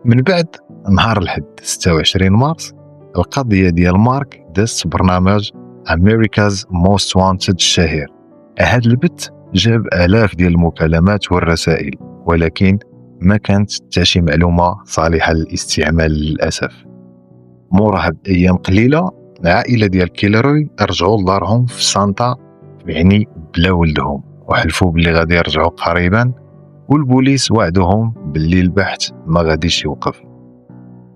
من بعد نهار الحد 26 مارس القضية ديال مارك دازت برنامج America's Most Wanted الشهير. هذا البث جاب آلاف ديال المكالمات والرسائل، ولكن ما كانت حتى شي معلومة صالحة للاستعمال للأسف. مورها بأيام قليلة العائلة ديال كيلروي رجعوا لدارهم في سانتا يعني بلا ولدهم، وحلفوا باللي غادي يرجعوا قريبا، والبوليس وعدوهم باللي البحث ما غاديش يوقف.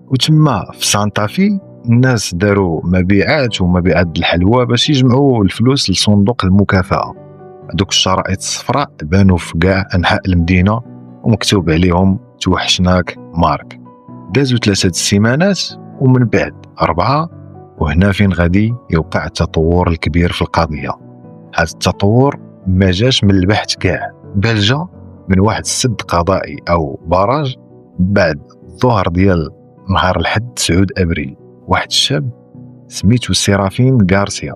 وتما في سانتا في الناس داروا مبيعات ومبيعات الحلوى باش يجمعوا الفلوس لصندوق المكافأة. دوك الشرائط الصفراء بانوا في كاع انحاء المدينة ومكتوب عليهم توحشناك مارك. دازوا 3 سيمانات ومن بعد 4، وهنا فين غادي يوقع التطور الكبير في القضية. هذا التطور ما جاش من البحث كاع، بل جا من واحد السد قضائي او باراج بعد الظهر ديال نهار الحد 9 ابريل. واحد الشاب سميتو سيرافين غارسيا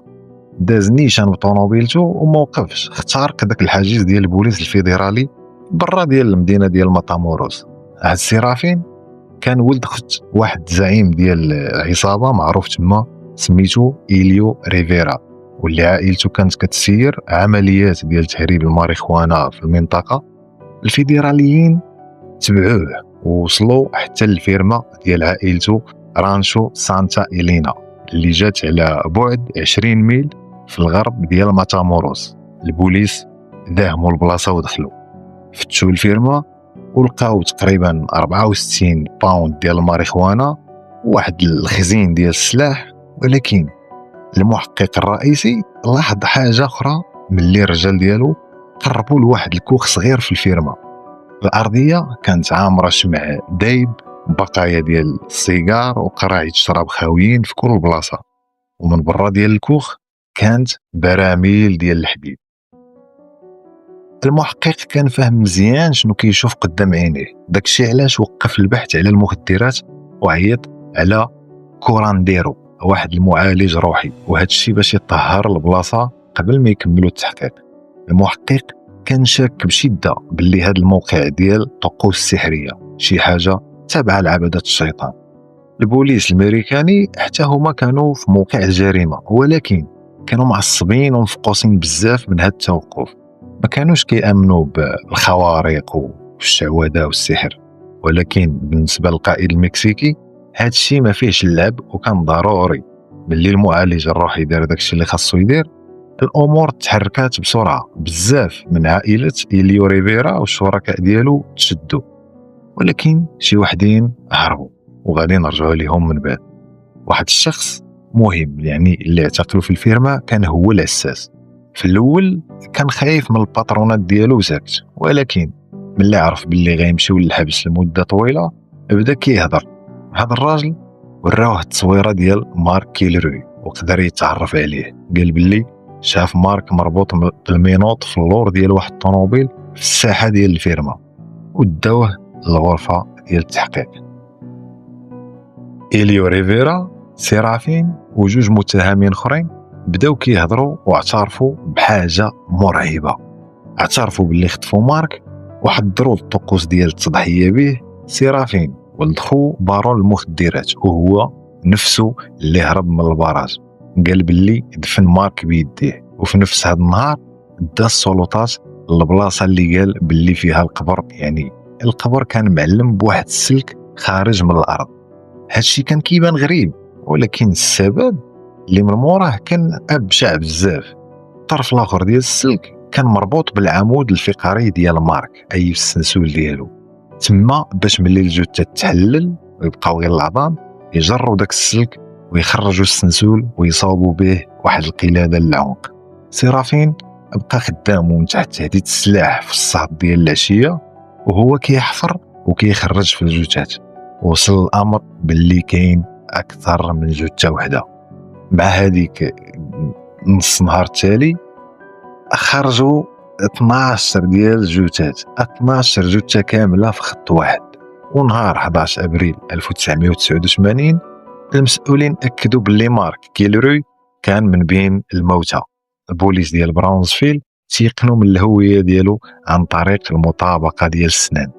داز نيشان بطونوبيلتو وما وقفش، اخترق داك الحاجز ديال البوليس الفيدرالي برا ديال المدينه ديال ماتاموروس. هاد سيرافين كان ولد خت واحد زعيم ديال عصابه معروف تما سميتو إليو ريفيرا، واللي عائلته كانت كتسير عمليات ديال تهريب الماريخوانا في المنطقه. الفيدراليين تبعوه ووصلوا حتى للفيرما ديال عائلته رانشو سانتا إلينا اللي جات على بعد 20 ميل في الغرب ديال ماتاموروس. البوليس داهموا البلاصه ودخلوا فتشوا الفيرما ولقاو تقريبا 64 باوند ديال الماريخوانا وواحد الخزين ديال السلاح. ولكن المحقق الرئيسي لاحظ حاجه اخرى، ملي الرجال ديالو قربوا لواحد الكوخ صغير في الفيرما. الارضيه كانت عامره شمع دايب، بقايا ديال السيجار وقراعي الشراب خاويين في كل بلاصه، ومن برا ديال الكوخ كانت براميل ديال الحديد. المحقق كان فاهم مزيان شنو كيشوف قدام عينيه، داكشي علاش وقف البحث على المخدرات وعيط على كورانديرو واحد المعالج روحي، وهذا الشيء باش يطهر البلاصه قبل ما يكملوا التحقيق. المحقق كان شاك بشده باللي هذا الموقع ديال طقوس السحريه شي حاجه تابعه لعبده الشيطان. البوليس الامريكاني حتى هما كانوا في موقع الجريمه، ولكن كانوا معصبين ومفقوسين بزاف من هذا التوقف. ما كانوش كيامنوا بالخوارق والشعوذه والسحر، ولكن بالنسبه للقائد المكسيكي هذا الشيء ما فيهش اللعب وكان ضروري. ملي المعالج الروحي دار داكشي اللي خاصو يدير، الامور تحركات بسرعه بزاف من عائله إليو ريفيرا والشركاء ديالو تشدوا، ولكن شي وحدين هربوا وغادي نرجعوا ليهم من بعد. واحد الشخص مهم يعني اللي اعتقلوا في الفيرما كان هو العساس. في الاول كان خايف من الباترونات ديالو وساكت، ولكن ملي عرف باللي غيمشيو للحبس لمده طويله بدا كيهضر. هذا الراجل وراوه التصويره ديال مارك كيلروي وقدر يتعرف عليه، قال باللي شاف مارك مربوط بالمينوط في اللور ديال واحد الطوموبيل في الساحه ديال الفيرما وداوه للغرفه ديال التحقيق. إليو ريفيرا، سيرافين وجوج متهمين اخرين بداو كيهضروا واعترفوا بحاجه مرعبه. اعترفوا باللي خطفوا مارك وحضروا الطقوس ديال التضحيه به سيرافين ولد خو بارون المخدرات، وهو نفسه اللي هرب من البراج. قال باللي دفن مارك بيديه، وفي نفس هذا النهار دا السلطات للبلاصه اللي قال باللي فيها القبر. يعني القبر كان معلم بواحد السلك خارج من الارض. هادشي كان كيبان غريب، ولكن السبب اللي من موراه كان ابشع بزاف. الطرف الاخر ديال السلك كان مربوط بالعمود الفقري ديال مارك، اي السنسول ديالو تما، باش ملي الجثه تحلل ويبقاو غير العظام يجروا داك السلك ويخرجوا السنسول ويصاوبوا به واحد القلاده للعمق. سيرافين بقى خدام من تحت تهديد السلاح في الصهد ديال العشيه وهو كيحفر وكيخرج في الجثات. وصل الامر باللي كاين اكثر من جثه وحده. مع هذيك نص نهار التالي خرجوا 12 ديال الجثات، 12 جثه كامله في خط واحد. ونهار 11 ابريل 1989 المسؤولين اكدوا باللي مارك كيلروي كان من بين الموتى. البوليس ديال براونزفيل تيقنوا من الهويه ديالو عن طريق المطابقه ديال السنان.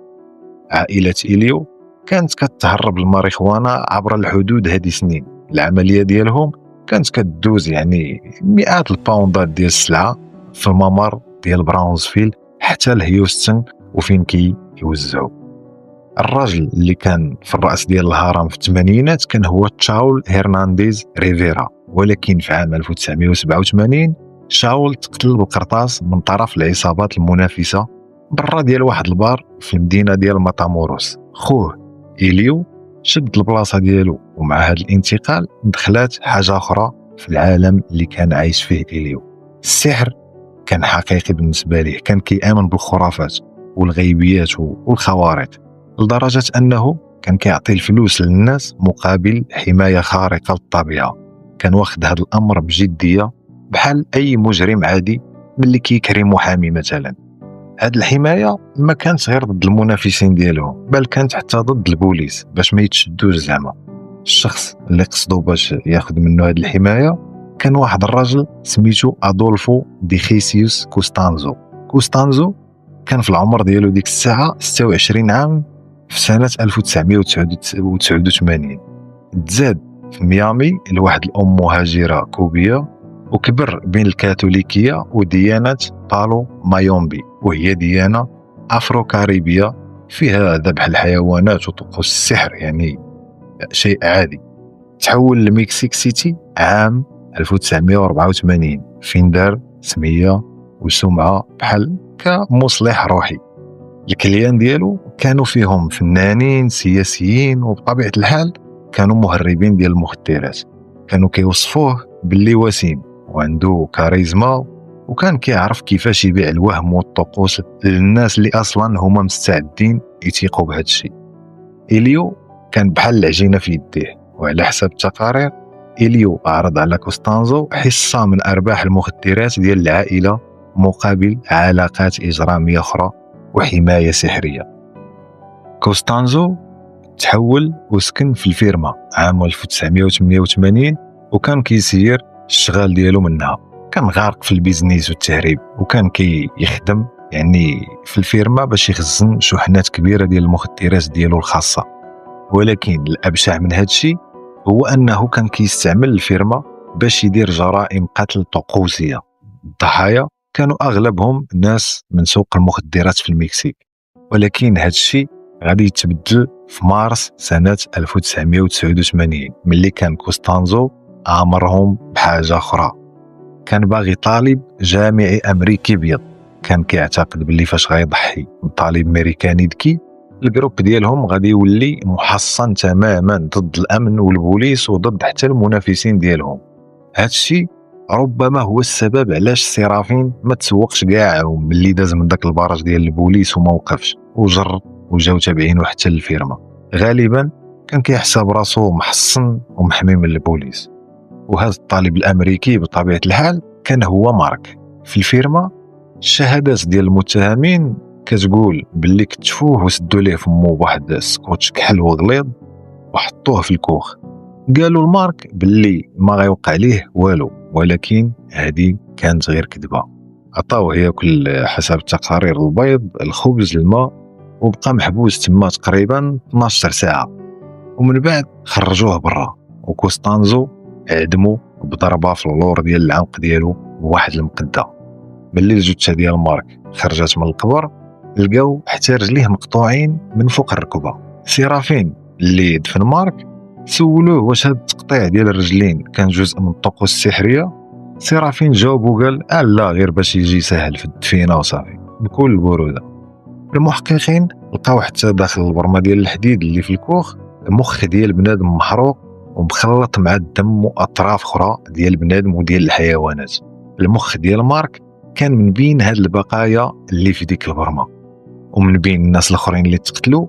عائله إليو كانت كتهرب الماريخوانا عبر الحدود هذه سنين. العمليه ديالهم كانت كتدوز يعني مئات الباوندات ديال السلعه في الممر ديال براونزفيل حتى لهيوستن وفين كيوزعوا. الراجل اللي كان في الراس ديال الهرم في الثمانينات كان هو تشاول هرنانديز ريفيرا، ولكن في عام 1987 شاول تقتل بالقرطاس من طرف العصابات المنافسه برا ديال واحد البار في المدينه ديال ماتاموروس. خوه إليو شد البلاصه ديالو، ومع هذا الانتقال دخلات حاجه اخرى في العالم اللي كان عايش فيه إليو. السحر كان حقيقي بالنسبه ليه، كان كيامن بالخرافات والغيبيات والخوارق، لدرجه انه كان كيعطي الفلوس للناس مقابل حمايه خارقه للطبيعه. كان واخد هذا الامر بجديه بحال اي مجرم عادي ملي كيكري محامي مثلا. هاد الحمايه ما كانت غير ضد المنافسين ديالهم، بل كانت حتى ضد البوليس باش ما يتشدوش. زعما الشخص اللي قصدو باش ياخذ منه هاد الحمايه كان واحد الرجل سميتو أدولفو دي خيسيوس كوستانزو. كوستانزو كان في العمر ديالو ديك الساعه 26 عام في سنه 1989. تزاد في ميامي لواحد الام مهاجره كوبيه، وكبر بين الكاثوليكيه وديانه بالو مايومبي، وهي ديانه افرو كاريبيه فيها ذبح الحيوانات وطقوس السحر، يعني شيء عادي. تحول لمكسيك سيتي عام 1984 فين دار سميه وسمعه بحال كمصلح روحي. الكليان ديالو كانوا فيهم فنانين، سياسيين، وبطبيعه الحال كانوا مهربين ديال المخدرات. كانوا كيوصفوه باللي وسيم وعنده كاريزما، وكان كيعرف كيفاش يبيع الوهم والطقوس للناس اللي اصلا هما مستعدين يثيقوا بهذا الشيء. إليو كان بحال العجينه في يديه، وعلى حسب التقارير إليو عرض على كوستانزو حصه من ارباح المخدرات ديال العائله مقابل علاقات اجراميه اخرى وحمايه سحريه. كوستانزو تحول وسكن في الفيرما عام 1988 وكان كيسير الشغال ديالو منها. كان غارق في البيزنيس والتهريب، وكان كيخدم يعني في الفيرما باش يخزن شحنات كبيره ديال المخدرات ديالو الخاصه. ولكن الابشع من هذا الشيء هو انه كان كيستعمل الفيرما باش يدير جرائم قتل طقوسيه. الضحايا كانوا اغلبهم ناس من سوق المخدرات في المكسيك، ولكن هذا الشيء غادي يتبدل في مارس سنه 1989 ملي كان كوستانزو امرهم بحاجه اخرى. كان باغي طالب جامعي امريكي بيض، كان كيعتقد باللي فاش غيضحي بطالب امريكاني ذكي الجروب ديالهم غادي يولي محصن تماما ضد الامن والبوليس وضد حتى المنافسين ديالهم. هذا الشيء ربما هو السبب علاش سيرافين ما تسوقش كاع ملي داز من داك البراج ديال البوليس وما وقفش وجر وجاو تابعينه حتى للفيرما. غالبا كان كيحسب راسو محصن ومحمي من البوليس. وهذا الطالب الامريكي بطبيعه الحال كان هو مارك. في الفيرما الشهادات ديال المتهمين كتقول باللي كتفوه وسدوا ليه فمو بواحد السكوتش كحل وغليظ وحطوه في الكوخ. قالوا المارك باللي ما غيوقع ليه والو، ولكن هذه كانت غير كذبه. عطاوه ياكل حسب التقارير البيض، الخبز، الماء، وبقى محبوس تما تقريبا 12 ساعه، ومن بعد خرجوه برا. وكوستانزو عدمو بضربه في اللور ديال العنق ديالو بواحد المقده. ملي الجثه ديال مارك خرجت من القبر لقاو حتى رجليه مقطوعين من فوق الركبه. سيرافين اللي دفن مارك سولوه واش هاد التقطيع ديال الرجلين كان جزء من الطقوس السحريه. سيرافين جاوب وقال لا، غير باش يجي سهل في الدفينه وصافي، بكل بروده. المحققين لقاو حتى داخل البرمه ديال الحديد اللي في الكوخ مخ ديال بنادم محروق ومخلط مع الدم واطراف اخرى ديال بنادم وديال الحيوانات. المخ ديال مارك كان من بين هاد البقايا اللي في ديك البرمه. ومن بين الناس الاخرين اللي تقتلوا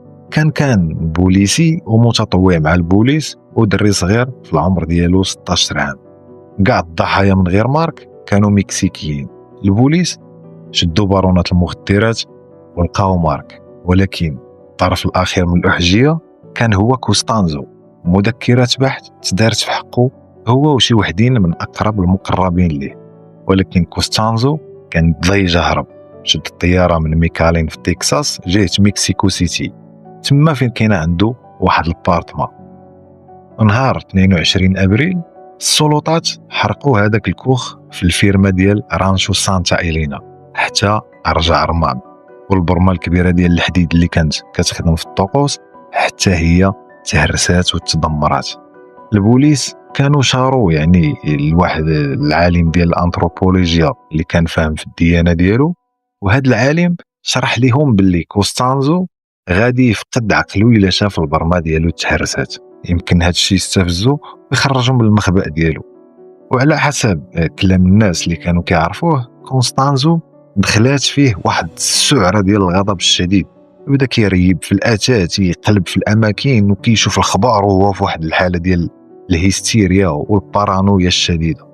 كان بوليسي ومتطوع مع البوليس ودري صغير في العمر ديالو 16 عام. كاع الضحايا من غير مارك كانوا مكسيكيين. البوليس شدوا بارونات المخدرات ولقاو مارك، ولكن الطرف الاخير من الاحجيه كان هو كوستانزو. مذكرات بحث تدارت في حقه هو وشي وحدين من اقرب المقربين ليه، ولكن كوستانزو كان ضيجه هرب. شد الطياره من ميكالين في تكساس جهه مكسيكو سيتي، تما فين كاين عنده واحد البارتما. نهار 22 ابريل السلطات حرقوا هذاك الكوخ في الفيرما ديال رانشو سانتا إلينا حتى رجع رماد. والبرمه الكبيره ديال الحديد اللي كانت كتخدم في الطقوس حتى هي تهرسات وتدمرات. البوليس كانوا شاروا الواحد العالم ديال الانثروبولوجيا اللي كان فاهم في الديانه ديالو، وهذا العالم شرح لهم باللي كوستانزو غادي يفقد عقله الا شاف البرمه ديالو تهرسات. يمكن هذا الشيء يستفزو ويخرجهم من المخبأ ديالو. وعلى حسب كلام الناس اللي كانوا كيعرفوه، كونستانزو دخلات فيه واحد السعره ديال الغضب الشديد، بدا كيريب في الاتات، يقلب في الاماكن وكيشوف الخبار وهو في واحد الحاله ديال الهستيريا والبارانويا الشديده.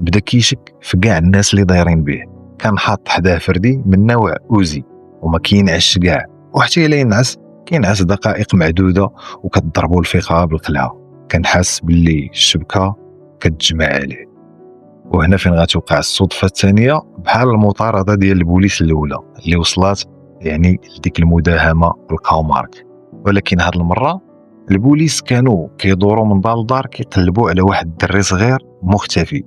بدا كيشك في كاع الناس اللي دايرين به. كان حاط حداه فردي من نوع اوزي وما كينعش كاع، وحتى الا كينعس دقائق معدوده وكتضربوا الفقه بالقلعه. كان حاس باللي الشبكه كتجمع عليه. وهنا فين غتوقع الصدفه الثانيه بحال المطارده ديال البوليس الاولى اللي وصلت لديك المداهمه لقاو مارك. ولكن هاد المره البوليس كانوا كيدوروا من دار لدار كيقلبوا على واحد الدري صغير مختفي،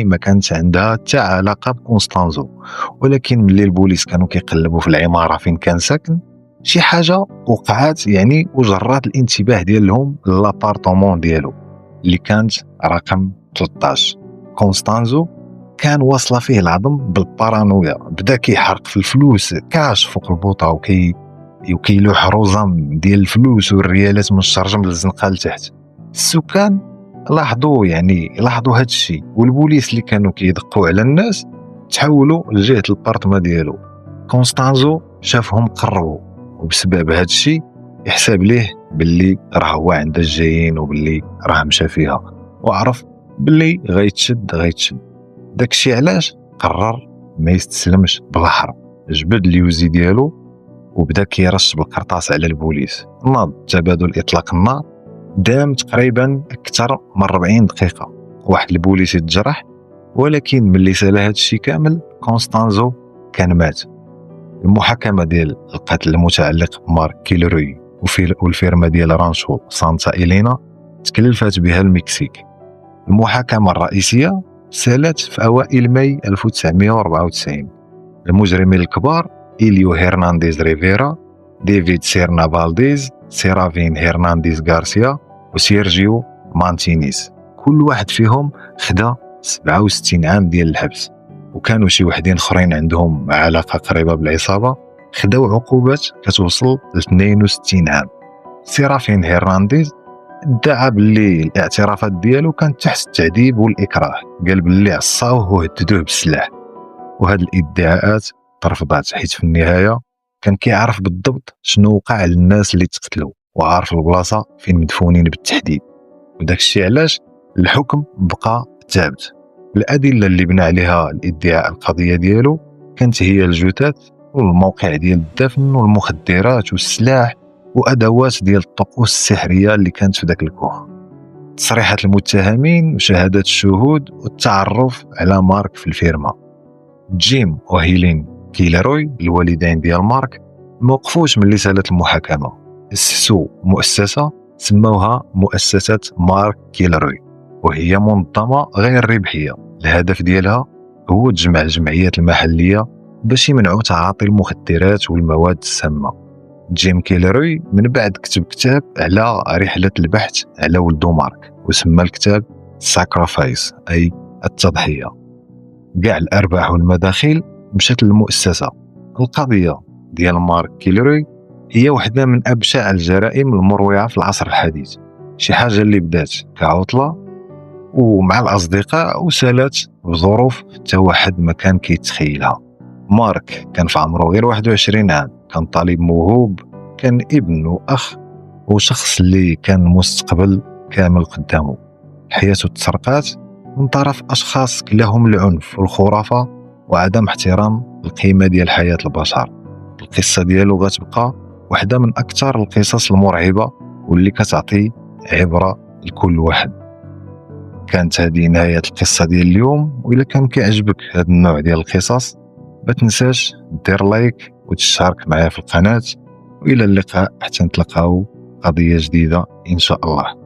ما كانت عندها حتى علاقه بكونستانزو. ولكن ملي البوليس كانوا كيقلبوا في العماره فين كان ساكن، شي حاجه وقعات وجرات الانتباه ديالهم لابارطومون ديالو اللي كانت رقم 13. كونستانزو كان واصله فيه العظم بالبارانويا، بدا كيحرق في الفلوس كاش فوق البوطه وكيلوح رزم ديال الفلوس والريالات من الشرجم للزنقه لتحت. السكان لاحظوا هذا الشيء، والبوليس اللي كانوا كيدقوا على الناس تحولوا لجهه البارتما ديالو. كونستانزو شافهم قربوا، وبسبب هذا الشيء يحسب ليه باللي راه هو عند الجايين وباللي راه مشى فيها، وعرف باللي غيتشد. داكشي علاش قرر ما يستسلمش بلا حرب. جبد اليوزي ديالو وبدا كيرش بالقرطاس على البوليس. ناض تبادل اطلاق النار دام تقريبا اكثر من 40 دقيقه. واحد البوليس يتجرح، ولكن ملي سال هذا الشيء كامل كونستانزو كان مات. المحاكمه ديال القتل المتعلق بمارك كيلروي والفيرما ديال رانشو سانتا إلينا تكلفت بها المكسيك. المحاكمه الرئيسيه سالت في اوائل ماي 1994. المجرمين الكبار إليو هرنانديز ريفيرا، ديفيد سيرنا فالديز، سيرافين هرنانديز غارسيا وسيرجيو مانتينيز. كل واحد فيهم خدا 67 عام ديال الحبس. وكانوا شي وحدين اخرين عندهم علاقه قريبه بالعصابه خداو عقوبات كتوصل ل 62 عام. سيرافين هرنانديز ادعى باللي الاعترافات ديالو كانت تحت التعذيب والاكراه، قال باللي عصاوه وهددوه بالسلاح. وهاد الادعاءات ترفضات، حيت في النهايه كان كيعرف بالضبط شنو وقع للناس اللي تقتلوا وعارف البلاصه فين مدفونين بالتحديد. وداك الشيء علاش الحكم بقى ثابت. الأدلة اللي بنى عليها الادعاء القضية ديالو كانت هي الجثث والموقع ديال الدفن والمخدرات والسلاح وأدوات ديال الطقوس السحرية اللي كانت في ذاك الكوخ. تصريحات المتهمين وشهادات الشهود والتعرف على مارك في الفيرما. جيم وهيلين كيلروي الوالدين ديال مارك موقفوش من اللي سالت المحاكمة، أسسوا مؤسسة سموها مؤسسة مارك كيلروي، وهي منظمة غير ربحية. الهدف ديالها هو تجمع الجمعيات المحلية باش يمنعوا تعاطي المخدرات والمواد السامة. جيم كيلروي من بعد كتب كتاب على رحلة البحث على ولدو مارك وسمى الكتاب ساكرافايس أي التضحية. كاع الأرباح والمداخيل مشات للمؤسسة. القضية ديال مارك كيلروي هي واحدة من أبشع الجرائم المروعة في العصر الحديث، شي حاجة اللي بدات كعطلة ومع الأصدقاء وسالات بظروف حتى واحد ما كان كيتخيلها. مارك كان في عمره غير 21 عام، كان طالب موهوب، كان ابن وأخ وشخص اللي كان مستقبل كامل قدامه. حياته تسرقات من طرف أشخاص كلهم العنف والخرافة وعدم احترام القيمة ديال حياة البشر. القصة ديالو غتبقى واحدة من أكثر القصص المرعبة واللي كتعطي عبرة لكل واحد. كانت هذه نهاية القصة ديال اليوم، وإلا كان كيعجبك هذا النوع ديال القصص ما تنساش دير لايك وتشترك معايا في القناة، وإلى اللقاء حتى نتلاقاو قضية جديدة إن شاء الله.